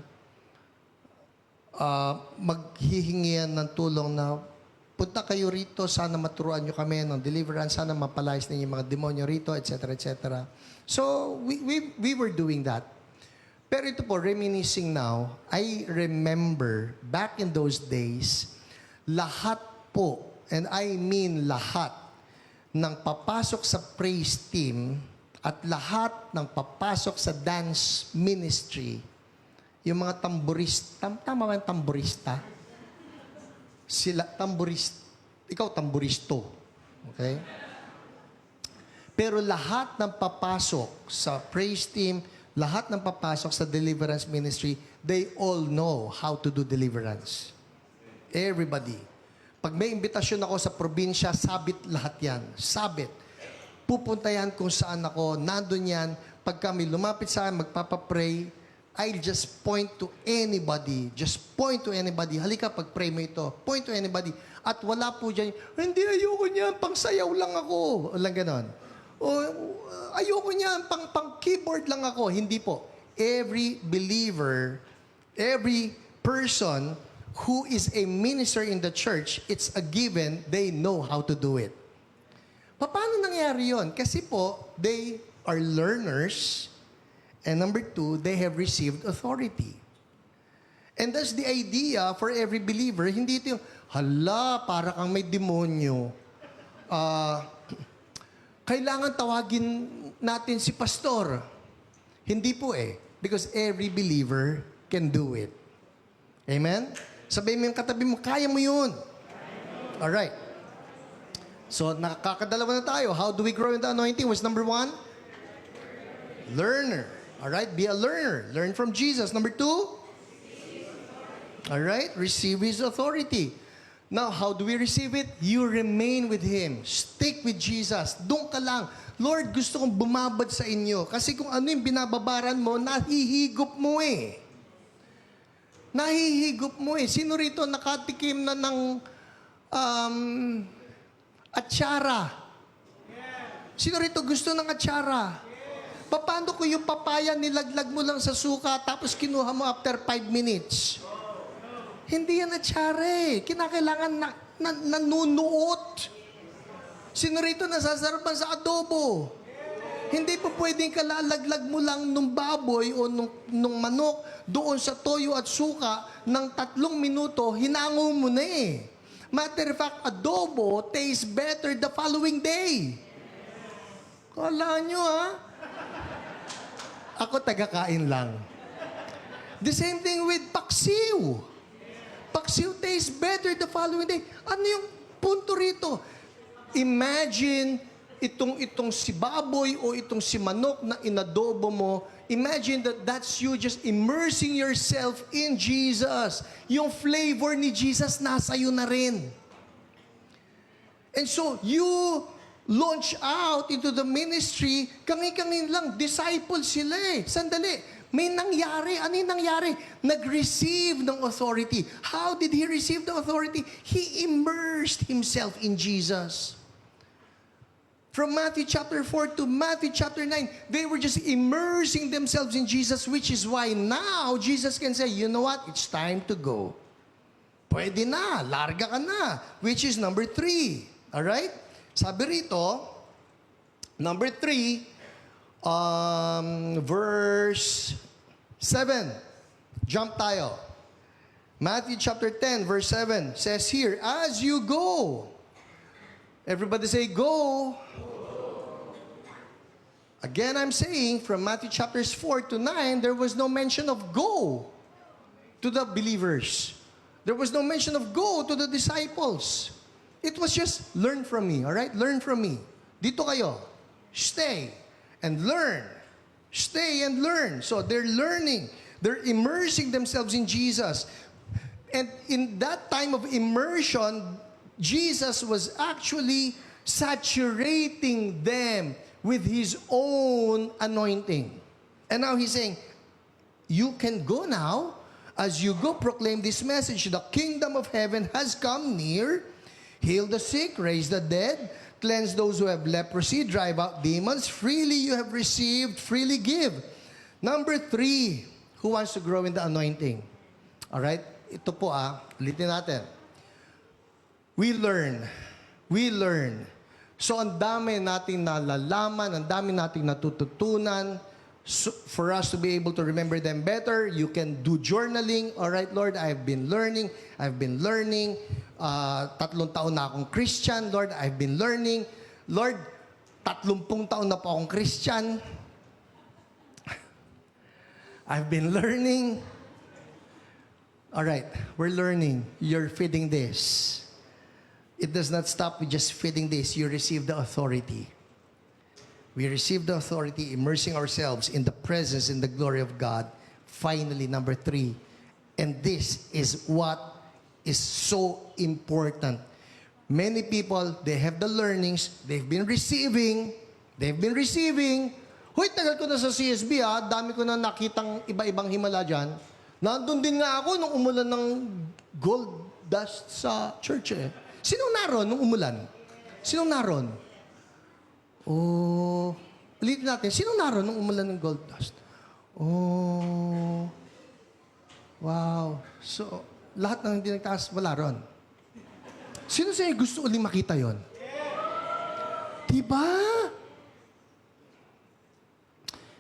maghihingi yan ng tulong na punta kayo rito, sana maturuan nyo kami ng deliverance, sana mapalayas ninyo yung mga demonyo rito, etc., etc. So, we were doing that. Pero ito po, reminiscing now, I remember back in those days, lahat po, and I mean lahat, ng papasok sa praise team at lahat ng papasok sa dance ministry, yung mga tamburista, tama ba yung tamburista? Sila, ikaw tamburisto. Okay? Pero lahat ng papasok sa praise team, lahat ng papasok sa deliverance ministry, they all know how to do deliverance. Everybody. Pag may imbitasyon ako sa probinsya, sabit lahat yan. Sabit. Pupunta yan kung saan ako, nandun yan. Pag kami lumapit sa akin, magpapapray, I'll just point to anybody. Just point to anybody. Halika, pag-pray mo ito. Point to anybody. At wala po dyan, hindi, ayoko niyan, pang-sayaw lang ako. Walang ganon. O, ayoko niyan, pang-keyboard lang ako. Hindi po. Every believer, every person who is a minister in the church, it's a given, they know how to do it. Paano nangyari yon? Kasi po, they are learners. And number two, they have received authority. And that's the idea for every believer. Hindi ito yung, hala, para kang may demonyo. Kailangan tawagin natin si pastor. Hindi po eh. Because every believer can do it. Amen? Sabihin mo yung katabi mo, kaya mo yun. Alright. So, nakakadalawa na tayo. How do we grow in the anointing? What's number one? Learner. Alright, be a learner. Learn from Jesus. Number two? Alright, receive His authority. Now, how do we receive it? You remain with Him. Stick with Jesus. Doon ka lang. Lord, gusto kong bumabad sa inyo. Kasi kung ano yung binababaran mo, nahihigop mo eh. Nahihigop mo eh. Sino rito nakatikim na ng atsara? Sino rito gusto ng atsara? Paano kung yung papaya nilaglag mo lang sa suka tapos kinuha mo after 5 minutes? Hindi yan atsara eh. Kinakailangan nanunuot. Sino rito nasasarapan sa adobo? Hindi po pwedeng kalalaglag mo lang nung baboy o nung manok doon sa toyo at suka ng 3 minuto, hinango mo na eh. Matter of fact, adobo tastes better the following day. Kala nyo ha? Ako taga-kain lang. The same thing with paksiw. Paksiw tastes better the following day. Ano yung punto rito? Imagine itong si baboy o itong si manok na inadobo mo. Imagine that's you just immersing yourself in Jesus. Yung flavor ni Jesus nasa iyo na rin. And so, you launch out into the ministry, kangi-kangin lang, disciple sila eh. Sandali, may nangyari. Ano yung nangyari? Nag-receive ng authority. How did he receive the authority? He immersed himself in Jesus. From Matthew chapter 4 to Matthew chapter 9, they were just immersing themselves in Jesus, which is why now Jesus can say, you know what? It's time to go. Pwede na, larga ka na. Which is number 3. Alright? Sabi rito, number 3, verse 7. Jump tayo. Matthew chapter 10, verse 7 says here, as you go. Everybody say, go. Again, I'm saying, from Matthew chapters 4 to 9, there was no mention of go to the believers. There was no mention of go to the disciples. It was just, learn from me, all right? Learn from me. Dito kayo. Stay and learn. Stay and learn. So they're learning. They're immersing themselves in Jesus. And in that time of immersion, Jesus was actually saturating them with His own anointing. And now He's saying, you can go now. As you go, proclaim this message. The kingdom of heaven has come near. Heal the sick, raise the dead, cleanse those who have leprosy, drive out demons. Freely you have received, freely give. Number 3, who wants to grow in the anointing? Alright? Ito po ulitin natin. We learn. We learn. So ang dami nating nalalaman, ang dami nating natututunan. So, for us to be able to remember them better, you can do journaling. Alright, Lord, I've been learning. 3 taon na akong Christian. Lord, I've been learning. Lord, 30 taon na po akong Christian. I've been learning. All right, we're learning. You're feeding this. It does not stop with just feeding this. You receive the authority. We receive the authority, immersing ourselves in the presence and the glory of God. Finally, number 3. And this is what is so important. Many people, they have the learnings, they've been receiving, Hoy, tagal ko na sa CSB dami ko na nakitang iba-ibang himala dyan. Nandun din nga ako nung umulan ng gold dust sa church eh. Sinong naroon nung umulan? Sinong naroon? Oh, ulitin natin. Sinong naroon nung umulan ng gold dust? Oh, wow. So, lahat ng hindi nagtaas, wala ron. Sino sa'yo gusto uling makita yon? Diba?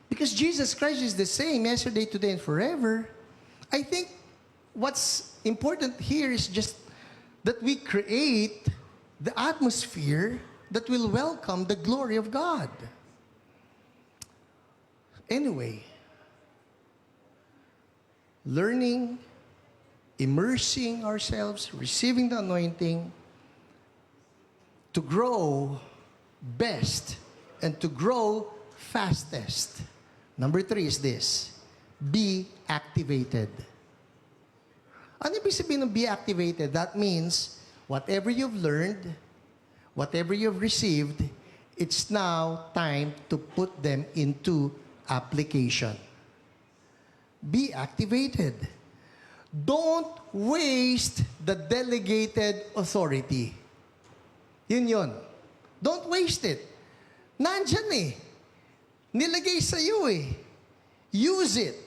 Because Jesus Christ is the same yesterday, today, and forever. I think what's important here is just that we create the atmosphere that will welcome the glory of God. Anyway, learning, immersing ourselves, receiving the anointing, to grow best and to grow fastest. Number 3 is this: be activated. Ano ibig sabihin ng be activated? That means, whatever you've learned, whatever you've received, it's now time to put them into application. Be activated. Don't waste the delegated authority. Yun. Don't waste it. Nandyan eh. Nilagay sa iyo eh. Use it.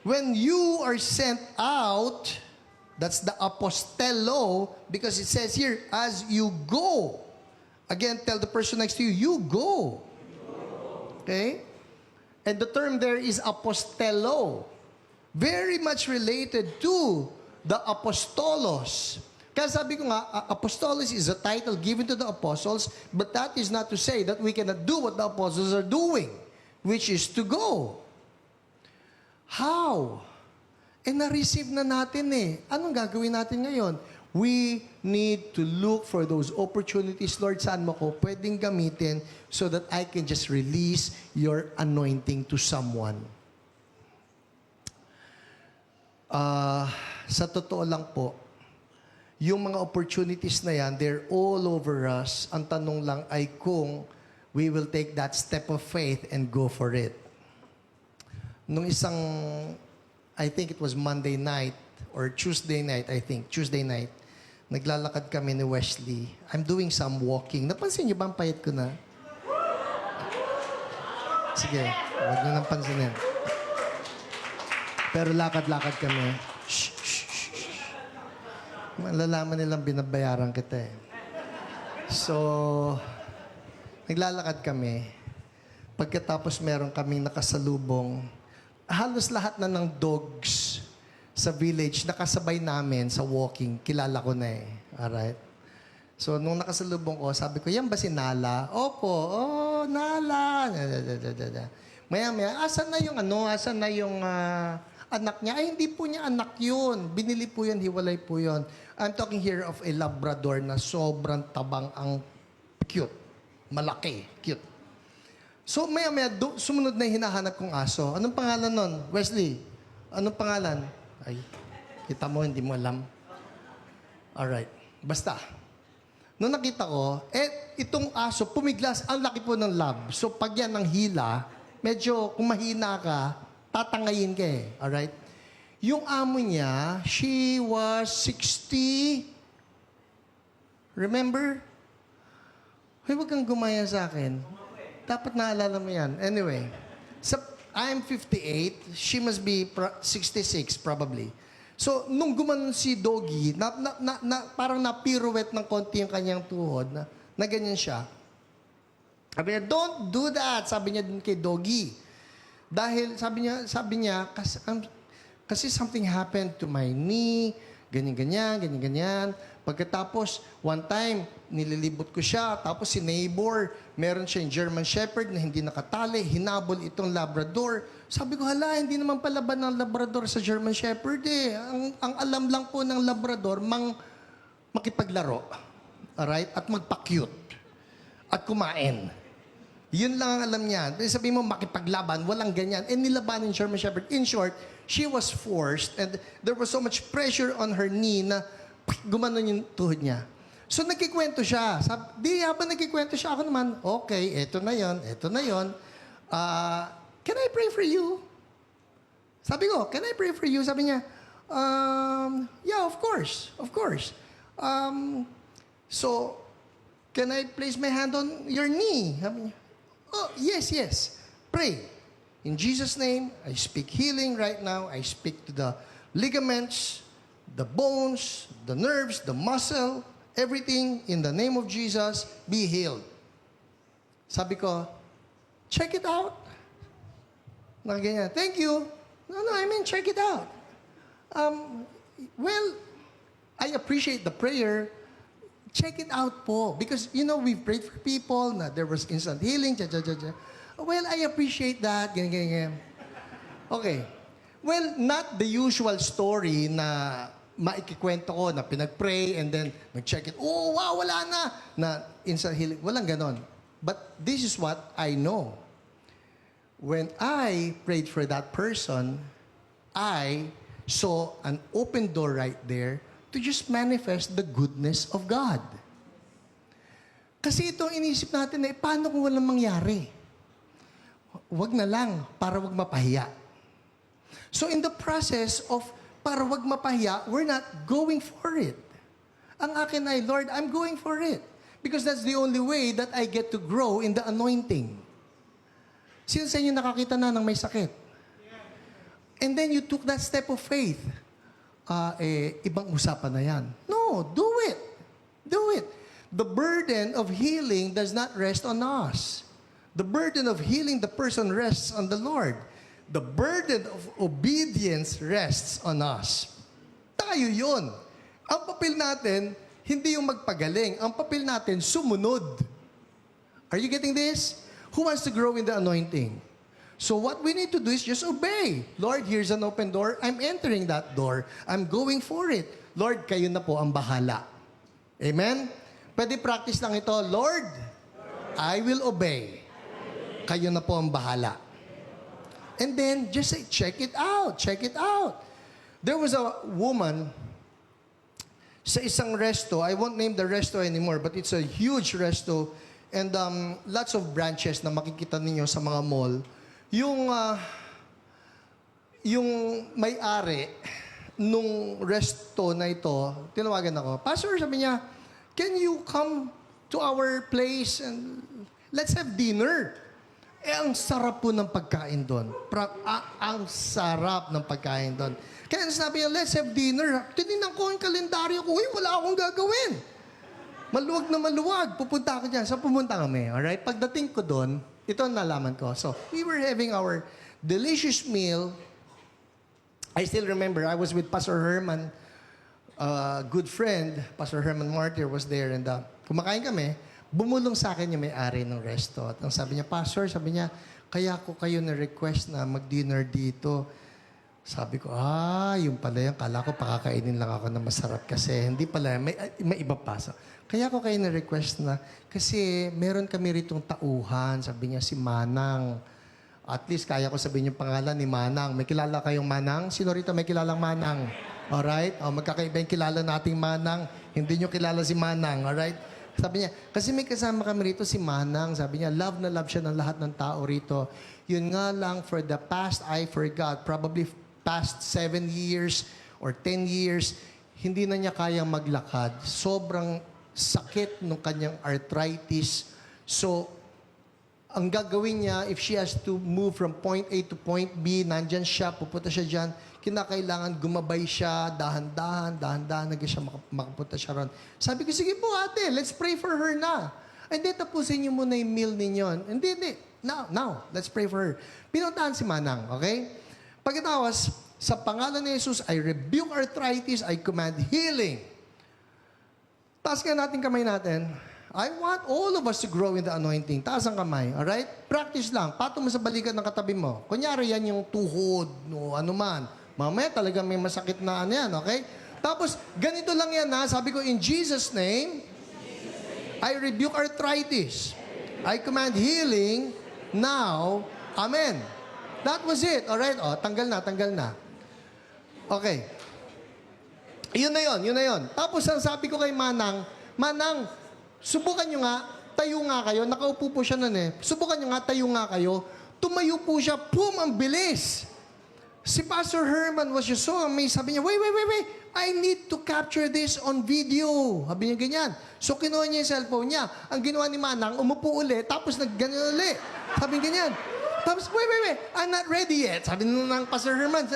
When you are sent out, that's the apostello, because it says here, as you go. Again, tell the person next to you, you go. Okay? And the term there is apostello. Very much related to the apostolos. Kaya sabi ko nga, apostolos is a title given to the apostles, but that is not to say that we cannot do what the apostles are doing, which is to go. How? Na-receive na natin eh. Anong gagawin natin ngayon? We need to look for those opportunities. Lord, saan mo ko pwedeng gamitin so that I can just release your anointing to someone? Sa totoo lang po, yung mga opportunities na yan, they're all over us. Ang tanong lang ay kung we will take that step of faith and go for it. Nung isang, I think it was Monday night or Tuesday night, Tuesday night, naglalakad kami ni Wesley. I'm doing some walking. Napansin niyo ba ang payat ko na? Sige, huwag niyo nang pansinin. Pero lakad-lakad kami. Shh, shh, shh, shh. Malalaman nilang binabayaran kita eh. So, naglalakad kami. Pagkatapos meron kaming nakasalubong, halos lahat na ng dogs sa village nakasabay namin sa walking. Kilala ko na eh. Alright? So, nung nakasalubong ko, sabi ko, yan ba si Nala? Opo. Oh, Nala. Maya-maya, asan na yung anak niya? Ay, hindi po niya anak yun. Binili po yun, hiwalay po yun. I'm talking here of a Labrador na sobrang tabang ang cute. Malaki. Cute. So, maya-maya, sumunod na yung hinahanap kong aso. Anong pangalan nun? Wesley, anong pangalan? Ay, kita mo, hindi mo alam. Alright. Basta. Nung nakita ko, itong aso, pumiglas, ang laki po ng lab. So, pag yan ng hila, medyo kung mahina ka, tatangayin ka eh. Alright? Yung amo niya, she was 60. Remember? Hoy, huwag kang gumaya sa akin. Dapat naalala mo yan. Anyway, I'm 58. She must be 66 probably. So, nung gumanon si Doggy, parang na-pirouette ng konti yung kanyang tuhod, na ganyan siya. Sabi niya, don't do that. Sabi niya dun kay Doggy. Dahil, sabi niya, kasi something happened to my knee, ganyan. Pagkatapos, one time, nililibot ko siya. Tapos si neighbor, meron siyang German Shepherd na hindi nakatali. Hinabol itong Labrador. Sabi ko, hala, hindi naman palaban ng Labrador sa German Shepherd eh. Ang alam lang po ng Labrador, makipaglaro. Alright? At magpa-cute. At kumain. Yun lang ang alam niya. Sabihin mo, makipaglaban, walang ganyan. Nilaban ng German Shepherd. In short, she was forced and there was so much pressure on her knee na gumanon yung tuhod niya. So, nagkikwento siya. Habang nagkikwento siya, ako naman, okay, eto na yon. Can I pray for you? Sabi ko, can I pray for you? Sabi niya, yeah, of course. Of course. So, can I place my hand on your knee? Sabi niya, oh, yes, yes. Pray. In Jesus' name, I speak healing right now. I speak to the ligaments, the bones, the nerves, the muscle, everything in the name of Jesus, be healed. Sabi ko, check it out. Nakaganyan, thank you. No, I mean, check it out. Well, I appreciate the prayer. Check it out po. Because, we've prayed for people na there was instant healing, Well, I appreciate that. Ganyan. Okay. Well, not the usual story na maikikwento ko na pinag-pray and then nag-check it. Oh, wow, wala na instant healing. Walang ganon. But this is what I know. When I prayed for that person, I saw an open door right there to just manifest the goodness of God. Kasi itong inisip natin na, paano kung walang mangyari? Wag na lang, para wag mapahiya. So in the process of para wag mapahiya, we're not going for it. Ang akin ay, Lord, I'm going for it. Because that's the only way that I get to grow in the anointing. Sino sa inyo nakakita na ng may sakit? And then you took that step of faith. Ibang usapan na yan. No, do it. Do it. The burden of healing does not rest on us. The burden of healing the person rests on the Lord. The burden of obedience rests on us. Tayo yun. Ang papel natin, hindi yung magpagaling. Ang papel natin, sumunod. Are you getting this? Who wants to grow in the anointing? So what we need to do is just obey. Lord, here's an open door. I'm entering that door. I'm going for it. Lord, kayo na po ang bahala. Amen? Pwede practice lang ito. Lord, I will obey. Kayo na po ang bahala. And then, just say, check it out. Check it out. There was a woman sa isang resto. I won't name the resto anymore, but it's a huge resto. And lots of branches na makikita ninyo sa mga mall. Yung may-ari nung resto na ito, tinawagan ako, Pastor, sabi niya, can you come to our place and let's have dinner? Ang sarap po ng pagkain doon. Ang sarap ng pagkain doon. Kaya sabi niya, let's have dinner. Tinignan ko yung kalendaryo ko, wala akong gagawin. Maluwag na maluwag. Pupunta ako dyan. So, pumunta kami. Alright? Pagdating ko doon, ito ang nalaman ko. So, we were having our delicious meal. I still remember, I was with Pastor Herman, a good friend. Pastor Herman Martyr was there. And kumakain kami. Bumulong sa akin yung may-ari ng resto. At ang sabi niya, Pastor, sabi niya, kaya ko kayo na-request na mag-dinner dito. Sabi ko, yung pala yan. Kala ko pakakainin lang ako na masarap kasi hindi pala, may iba pa. So, kaya ko kayo na-request na, kasi meron kami ritong tauhan, sabi niya si Manang. At least kaya ko sabihin yung pangalan ni Manang. May kilala kayong Manang? Sino rito may kilalang Manang? Alright? Magkakaiba yung kilala nating Manang. Hindi nyo kilala si Manang. Alright? Sabi niya, kasi may kasama kami rito si Manang. Sabi niya, love na love siya ng lahat ng tao rito. Yun nga lang, for the past, I forgot, probably past 7 years or 10 years, hindi na niya kayang maglakad. Sobrang sakit ng kanyang arthritis. So, ang gagawin niya, if she has to move from point A to point B, nandyan siya, pupunta siya dyan, kinakailangan gumabay siya, dahan-dahan, hanggang siya makapunta siya ron. Sabi ko, sige po ate, let's pray for her na. Hindi, tapusin niyo muna yung meal ninyo. Hindi. Now, let's pray for her. Pinuntahan si Manang, okay? Pagkatapos, sa pangalan ni Jesus, I rebuke arthritis, I command healing. Taas nga natin kamay natin. I want all of us to grow in the anointing. Taas ang kamay, alright? Practice lang. Pato mo sa balikat ng katabi mo. Kunyari yan yung tuhod, no, anuman. Mamaya talagang may masakit na ano yan, okay? Tapos, ganito lang yan ha. Sabi ko, in Jesus' name, I rebuke arthritis. I command healing now. Amen. That was it. Alright? O, tanggal na. Okay. Yun na yun. Tapos, ang sabi ko kay Manang, subukan nyo nga, tayo nga kayo. Nakaupo po siya nun eh. Subukan nyo nga, tayo nga kayo. Tumayo po siya, ang bilis. Si Pastor Herman was just so amazed. Sabi niya, wait. I need to capture this on video. Sabi niya ganyan. So, kinuha niya yung cellphone niya. Ang ginawa ni Manang, umupo ulit, tapos nagganyan ulit. Sabi niya ganyan. Tapos, wait. I'm not ready yet. Sabi ng Pastor Herman.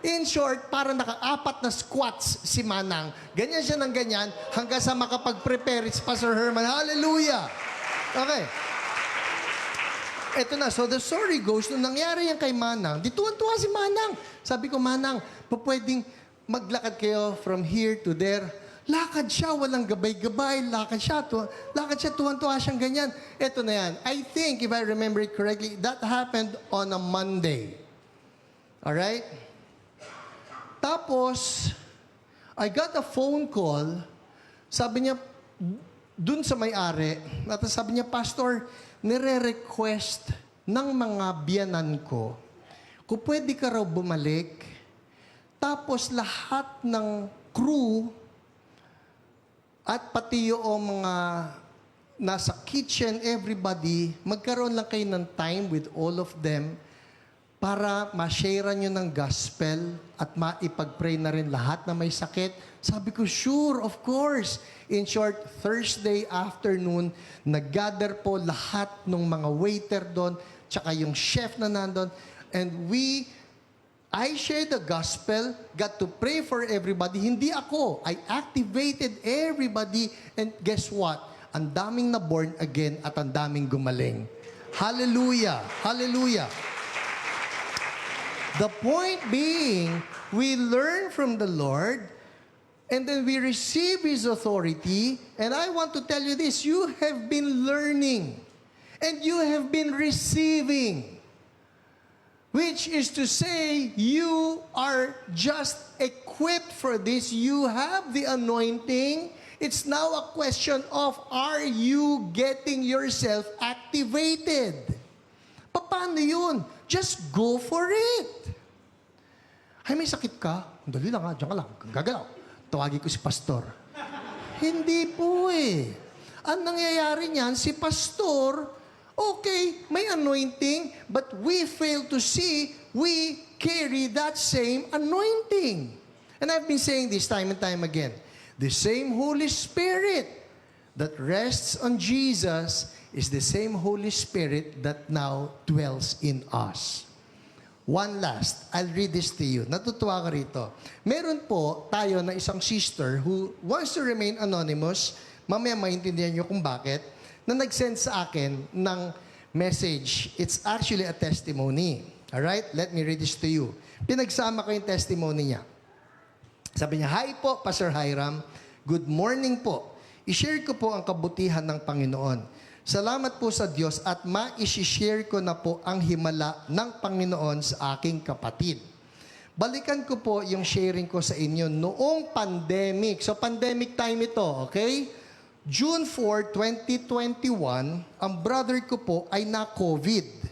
In short, parang naka-4 na squats si Manang. Ganyan siya ng ganyan hanggang sa makapag-prepare si Pastor Herman. Hallelujah! Okay. Eto na. So, the story goes, nung nangyari yan kay Manang, di tuwan-tuwa si Manang. Sabi ko, Manang, pwedeng maglakad kayo from here to there. Lakad siya, walang gabay-gabay. Lakad siya, tuwan-tuwa siyang ganyan. Eto na yan. I think, if I remember it correctly, that happened on a Monday. Alright? Tapos, I got a phone call. Sabi niya, dun sa may-ari, at sabi niya, Pastor, nire-request ng mga biyanan ko, kung pwede ka raw bumalik, tapos lahat ng crew at pati yung mga nasa kitchen, everybody, magkaroon lang kayo ng time with all of them para ma-share nyo ng gospel at maipag-pray na rin lahat na may sakit. Sabi ko, sure, of course. In short, Thursday afternoon, nag-gather po lahat ng mga waiter doon, tsaka yung chef na nandun. And I shared the gospel, got to pray for everybody. Hindi ako. I activated everybody. And guess what? Ang daming na born again at ang daming gumaling. Hallelujah! Hallelujah! The point being, we learn from the Lord, and then we receive His authority. And I want to tell you this, you have been learning, and you have been receiving, which is to say, you are just equipped for this. You have the anointing. It's now a question of, are you getting yourself activated? Paano yun? Just go for it. Ay, may sakit ka? Dali lang ha, diyan ka lang. Gagalaw. Tawagin ko si pastor. Hindi po eh. Ang nangyayari niyan, si pastor, okay, may anointing, but we fail to see we carry that same anointing. And I've been saying this time and time again. The same Holy Spirit that rests on Jesus is the same Holy Spirit that now dwells in us. One last, I'll read this to you. Natutuwa ka rito. Meron po tayo na isang sister who wants to remain anonymous. Mamaya maintindihan niyo kung bakit. Na nag-send sa akin ng message. It's actually a testimony. Alright? Let me read this to you. Pinagsama ko yung testimony niya. Sabi niya, Hi po, Pastor Hiram. Good morning po. I-share ko po ang kabutihan ng Panginoon. Salamat po sa Diyos at ma-share ko na po ang himala ng Panginoon sa aking kapatid. Balikan ko po yung sharing ko sa inyo noong pandemic. So, pandemic time ito, okay? June 4, 2021, ang brother ko po ay na-COVID.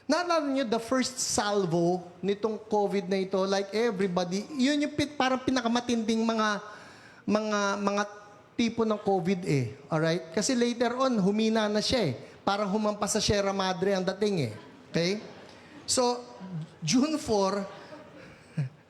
Naalala niyo, the first salvo nitong COVID na ito, like everybody, yun yung parang pinakamatinding mga tipo ng COVID eh. Alright? Kasi later on, humina na siya eh. Parang humampas sa Sierra Madre ang dating eh. Okay? So, June 4,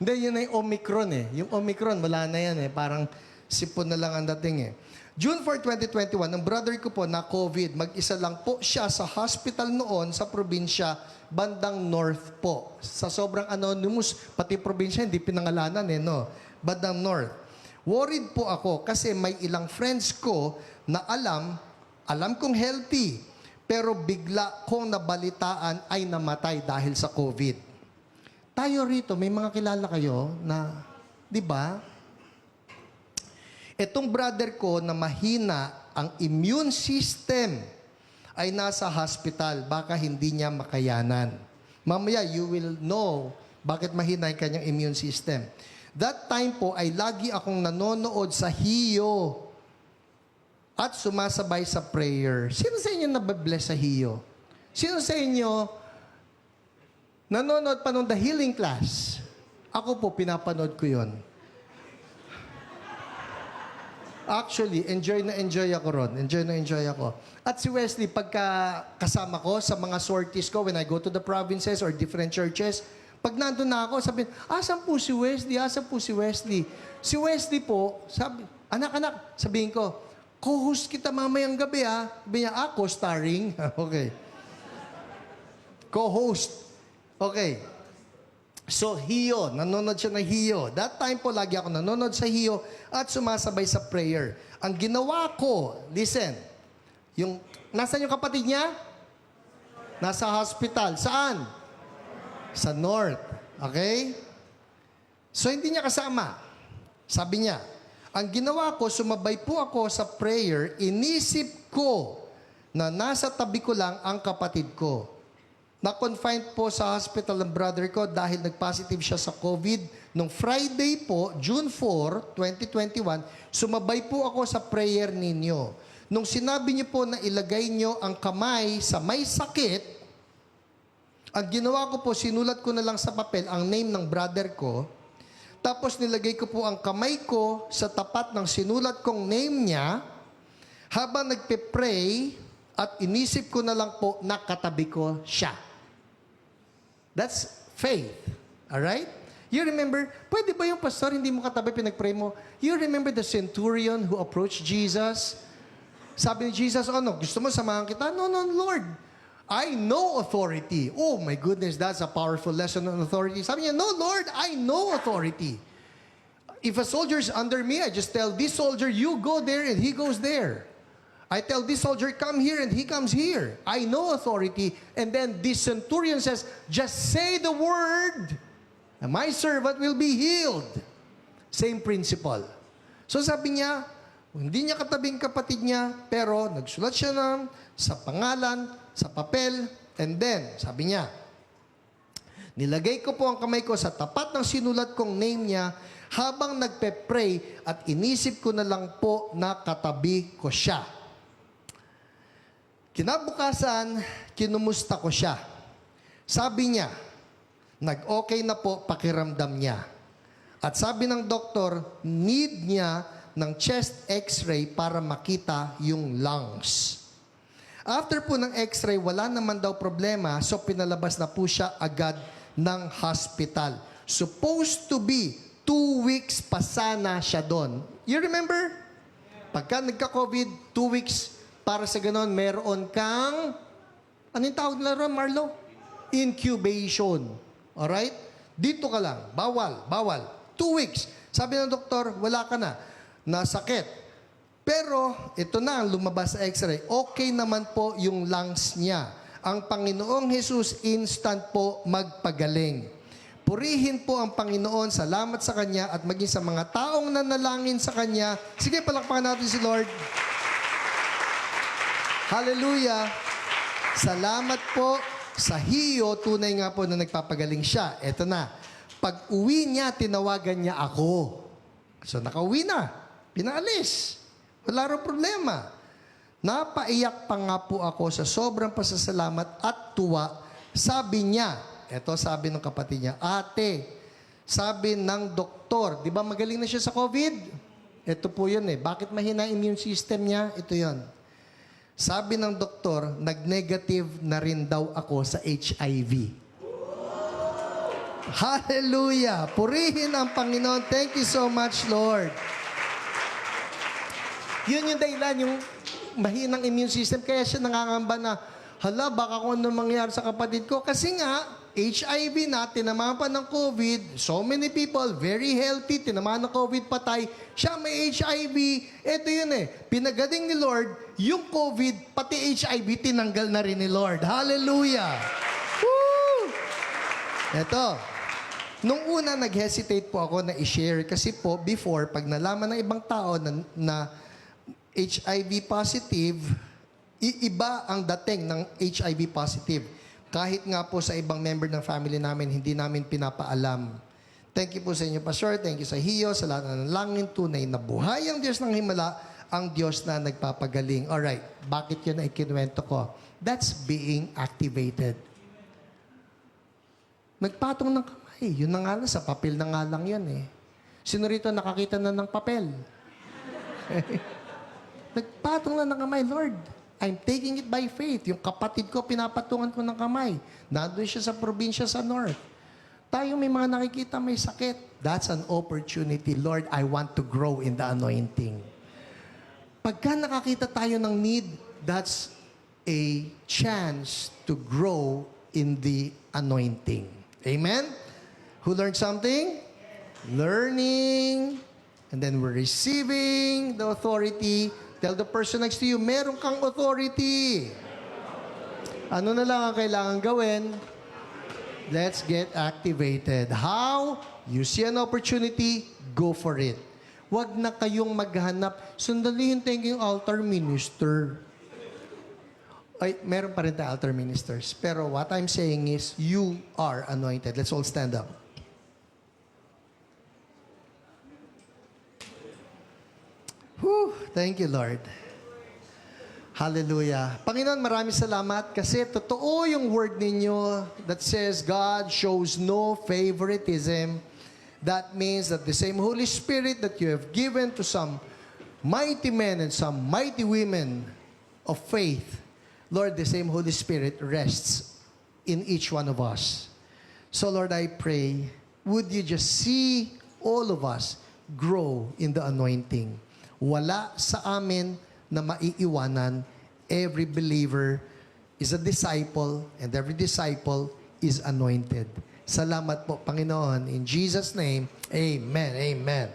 hindi, yun na yung Omicron eh. Yung Omicron, wala na yan eh. Parang sipon na lang ang dating eh. June 4, 2021, ang brother ko po na COVID, mag-isa lang po siya sa hospital noon sa probinsya, bandang north po. Sa sobrang anonymous, pati probinsya, hindi pinangalanan eh, no? Bandang north. Worried po ako kasi may ilang friends ko na alam kong healthy, pero bigla kong nabalitaan ay namatay dahil sa COVID. Tayo rito, may mga kilala kayo na, di ba? Etong brother ko na mahina ang immune system ay nasa hospital, baka hindi niya makayanan. Mamaya, you will know bakit mahina yung kanyang immune system. That time po ay lagi akong nanonood sa HIO at sumasabay sa prayer. Sino sa inyo nababless sa HIO? Sino sa inyo nanonood pa nung The Healing Class? Ako po, pinapanood ko yon. Actually, enjoy na enjoy ako ron. Enjoy na enjoy ako. At si Wesley, pagka kasama ko sa mga sorties ko, when I go to the provinces or different churches, pag nandun na ako, sabihin, asan po si Wesley? Asan po si Wesley? Si Wesley po, sabi, anak, sabihin ko, co-host kita mamayang gabi ha. Sabi niya, co-starring. Okay. Co-host. Okay. So, Hiyo. Nanonood siya ng Hiyo. That time po, lagi ako nanonood sa Hiyo at sumasabay sa prayer. Ang ginawa ko, listen, nasaan yung kapatid niya? Nasa hospital. Saan? Sa North. Okay? So, hindi niya kasama. Sabi niya, ang ginawa ko, sumabay po ako sa prayer, inisip ko na nasa tabi ko lang ang kapatid ko. Na-confined po sa hospital ng brother ko dahil nag-positive siya sa COVID. Nung Friday po, June 4, 2021, sumabay po ako sa prayer ninyo. Nung sinabi niyo po na ilagay niyo ang kamay sa may sakit, ang ginawa ko po, sinulat ko na lang sa papel ang name ng brother ko, tapos nilagay ko po ang kamay ko sa tapat ng sinulat kong name niya, habang nagpe-pray, at inisip ko na lang po na katabi ko siya. That's faith. Alright? You remember, pwede ba yung pastor hindi mo katabi pinag-pray mo? You remember the centurion who approached Jesus? Sabi ni Jesus, gusto mo samahan kita? No, Lord. I know authority. Oh my goodness, that's a powerful lesson on authority. Sabi niya, no, Lord, I know authority. If a soldier is under me, I just tell this soldier, you go there, and he goes there. I tell this soldier, come here, and he comes here. I know authority. And then this centurion says, just say the word, and my servant will be healed. Same principle. So sabi niya, hindi niya katabing kapatid niya, pero nagsulat siya sa pangalan, sa papel, and then, sabi niya, nilagay ko po ang kamay ko sa tapat ng sinulat kong name niya habang nagpe-pray at inisip ko na lang po na katabi ko siya. Kinabukasan, kinumusta ko siya. Sabi niya, nag-okay na po pakiramdam niya. At sabi ng doktor, need niya ng chest x-ray para makita yung lungs. After po ng x-ray, wala naman daw problema, so pinalabas na po siya agad ng hospital. Supposed to be 2 weeks pa sana siya doon. You remember? Pagka nagka-COVID, 2 weeks, para sa ganon, meron kang, anong tawag nila ron, Marlo? Incubation. Alright? Dito ka lang. Bawal. 2 weeks. Sabi ng doktor, wala ka na. Nasakit. Pero, ito na ang lumabas sa x-ray. Okay naman po yung lungs niya. Ang Panginoong Jesus, instant po magpagaling. Purihin po ang Panginoon. Salamat sa Kanya at maging sa mga taong nanalangin sa Kanya. Sige, palakpakan natin si Lord. Hallelujah! Salamat po sa Hiyo. Tunay nga po na nagpapagaling siya. Eto na. Pag uwi niya, tinawagan niya ako. So, nakauwi na. Pinaalis. Wala rin problema. Napaiyak pa nga po ako sa sobrang pasasalamat at tuwa. Sabi niya, eto sabi ng kapatid niya, ate, sabi ng doktor, di ba magaling na siya sa COVID? Ito po yun Bakit mahina immune system niya? Ito yun. Sabi ng doktor, nag-negative na rin daw ako sa HIV. Hallelujah! Purihin ang Panginoon. Thank you so much, Lord. Yun yung dahilan, yung mahinang immune system. Kaya siya nangangamba na, hala, baka kung ano mangyari sa kapatid ko. Kasi nga, HIV na, tinamaan pa ng COVID. So many people, very healthy, tinamaan ng COVID, patay. Siya may HIV. Ito yun Pinagaling ni Lord, yung COVID, pati HIV, tinanggal na rin ni Lord. Hallelujah! Woo! Ito. Nung una, nag-hesitate po ako na i-share. Kasi po, before, pag nalaman ng ibang tao na HIV positive, iba ang dating ng HIV positive. Kahit nga po sa ibang member ng family namin, hindi namin pinapaalam. Thank you po sa inyo, Pastor. Thank you sa Hiyo, sa lahat ng langin tunay na buhay ang Diyos ng Himala, ang Diyos na nagpapagaling. Alright, bakit yun ay kinuwento ko? That's being activated. Nagpatong ng kamay. Yun na nga lang, sa papel na nga lang yan Sino rito nakakita na ng papel? Nagpatong lang ng kamay, Lord, I'm taking it by faith. Yung kapatid ko, pinapatungan ko ng kamay. Nandun siya sa probinsya sa north. Tayo may mga nakikita may sakit. That's an opportunity. Lord, I want to grow in the anointing. Pagka nakakita tayo ng need, that's a chance to grow in the anointing. Amen? Who learned something? Learning. And then we're receiving the authority. Tell the person next to you, meron kang authority. Ano na lang ang kailangan gawin? Let's get activated. How? You see an opportunity, go for it. Huwag na kayong maghanap. Sandali yung thinking altar minister. Ay, meron pa rin tayo altar ministers. Pero what I'm saying is, you are anointed. Let's all stand up. Whew, thank you, Lord. Hallelujah. Panginoon, maraming salamat kasi totoo yung word ninyo that says God shows no favoritism. That means that the same Holy Spirit that you have given to some mighty men and some mighty women of faith, Lord, the same Holy Spirit rests in each one of us. So, Lord, I pray, would you just see all of us grow in the anointing? Wala sa amin na maiiwanan. Every believer is a disciple and every disciple is anointed. Salamat po, Panginoon. In Jesus' name, amen, amen.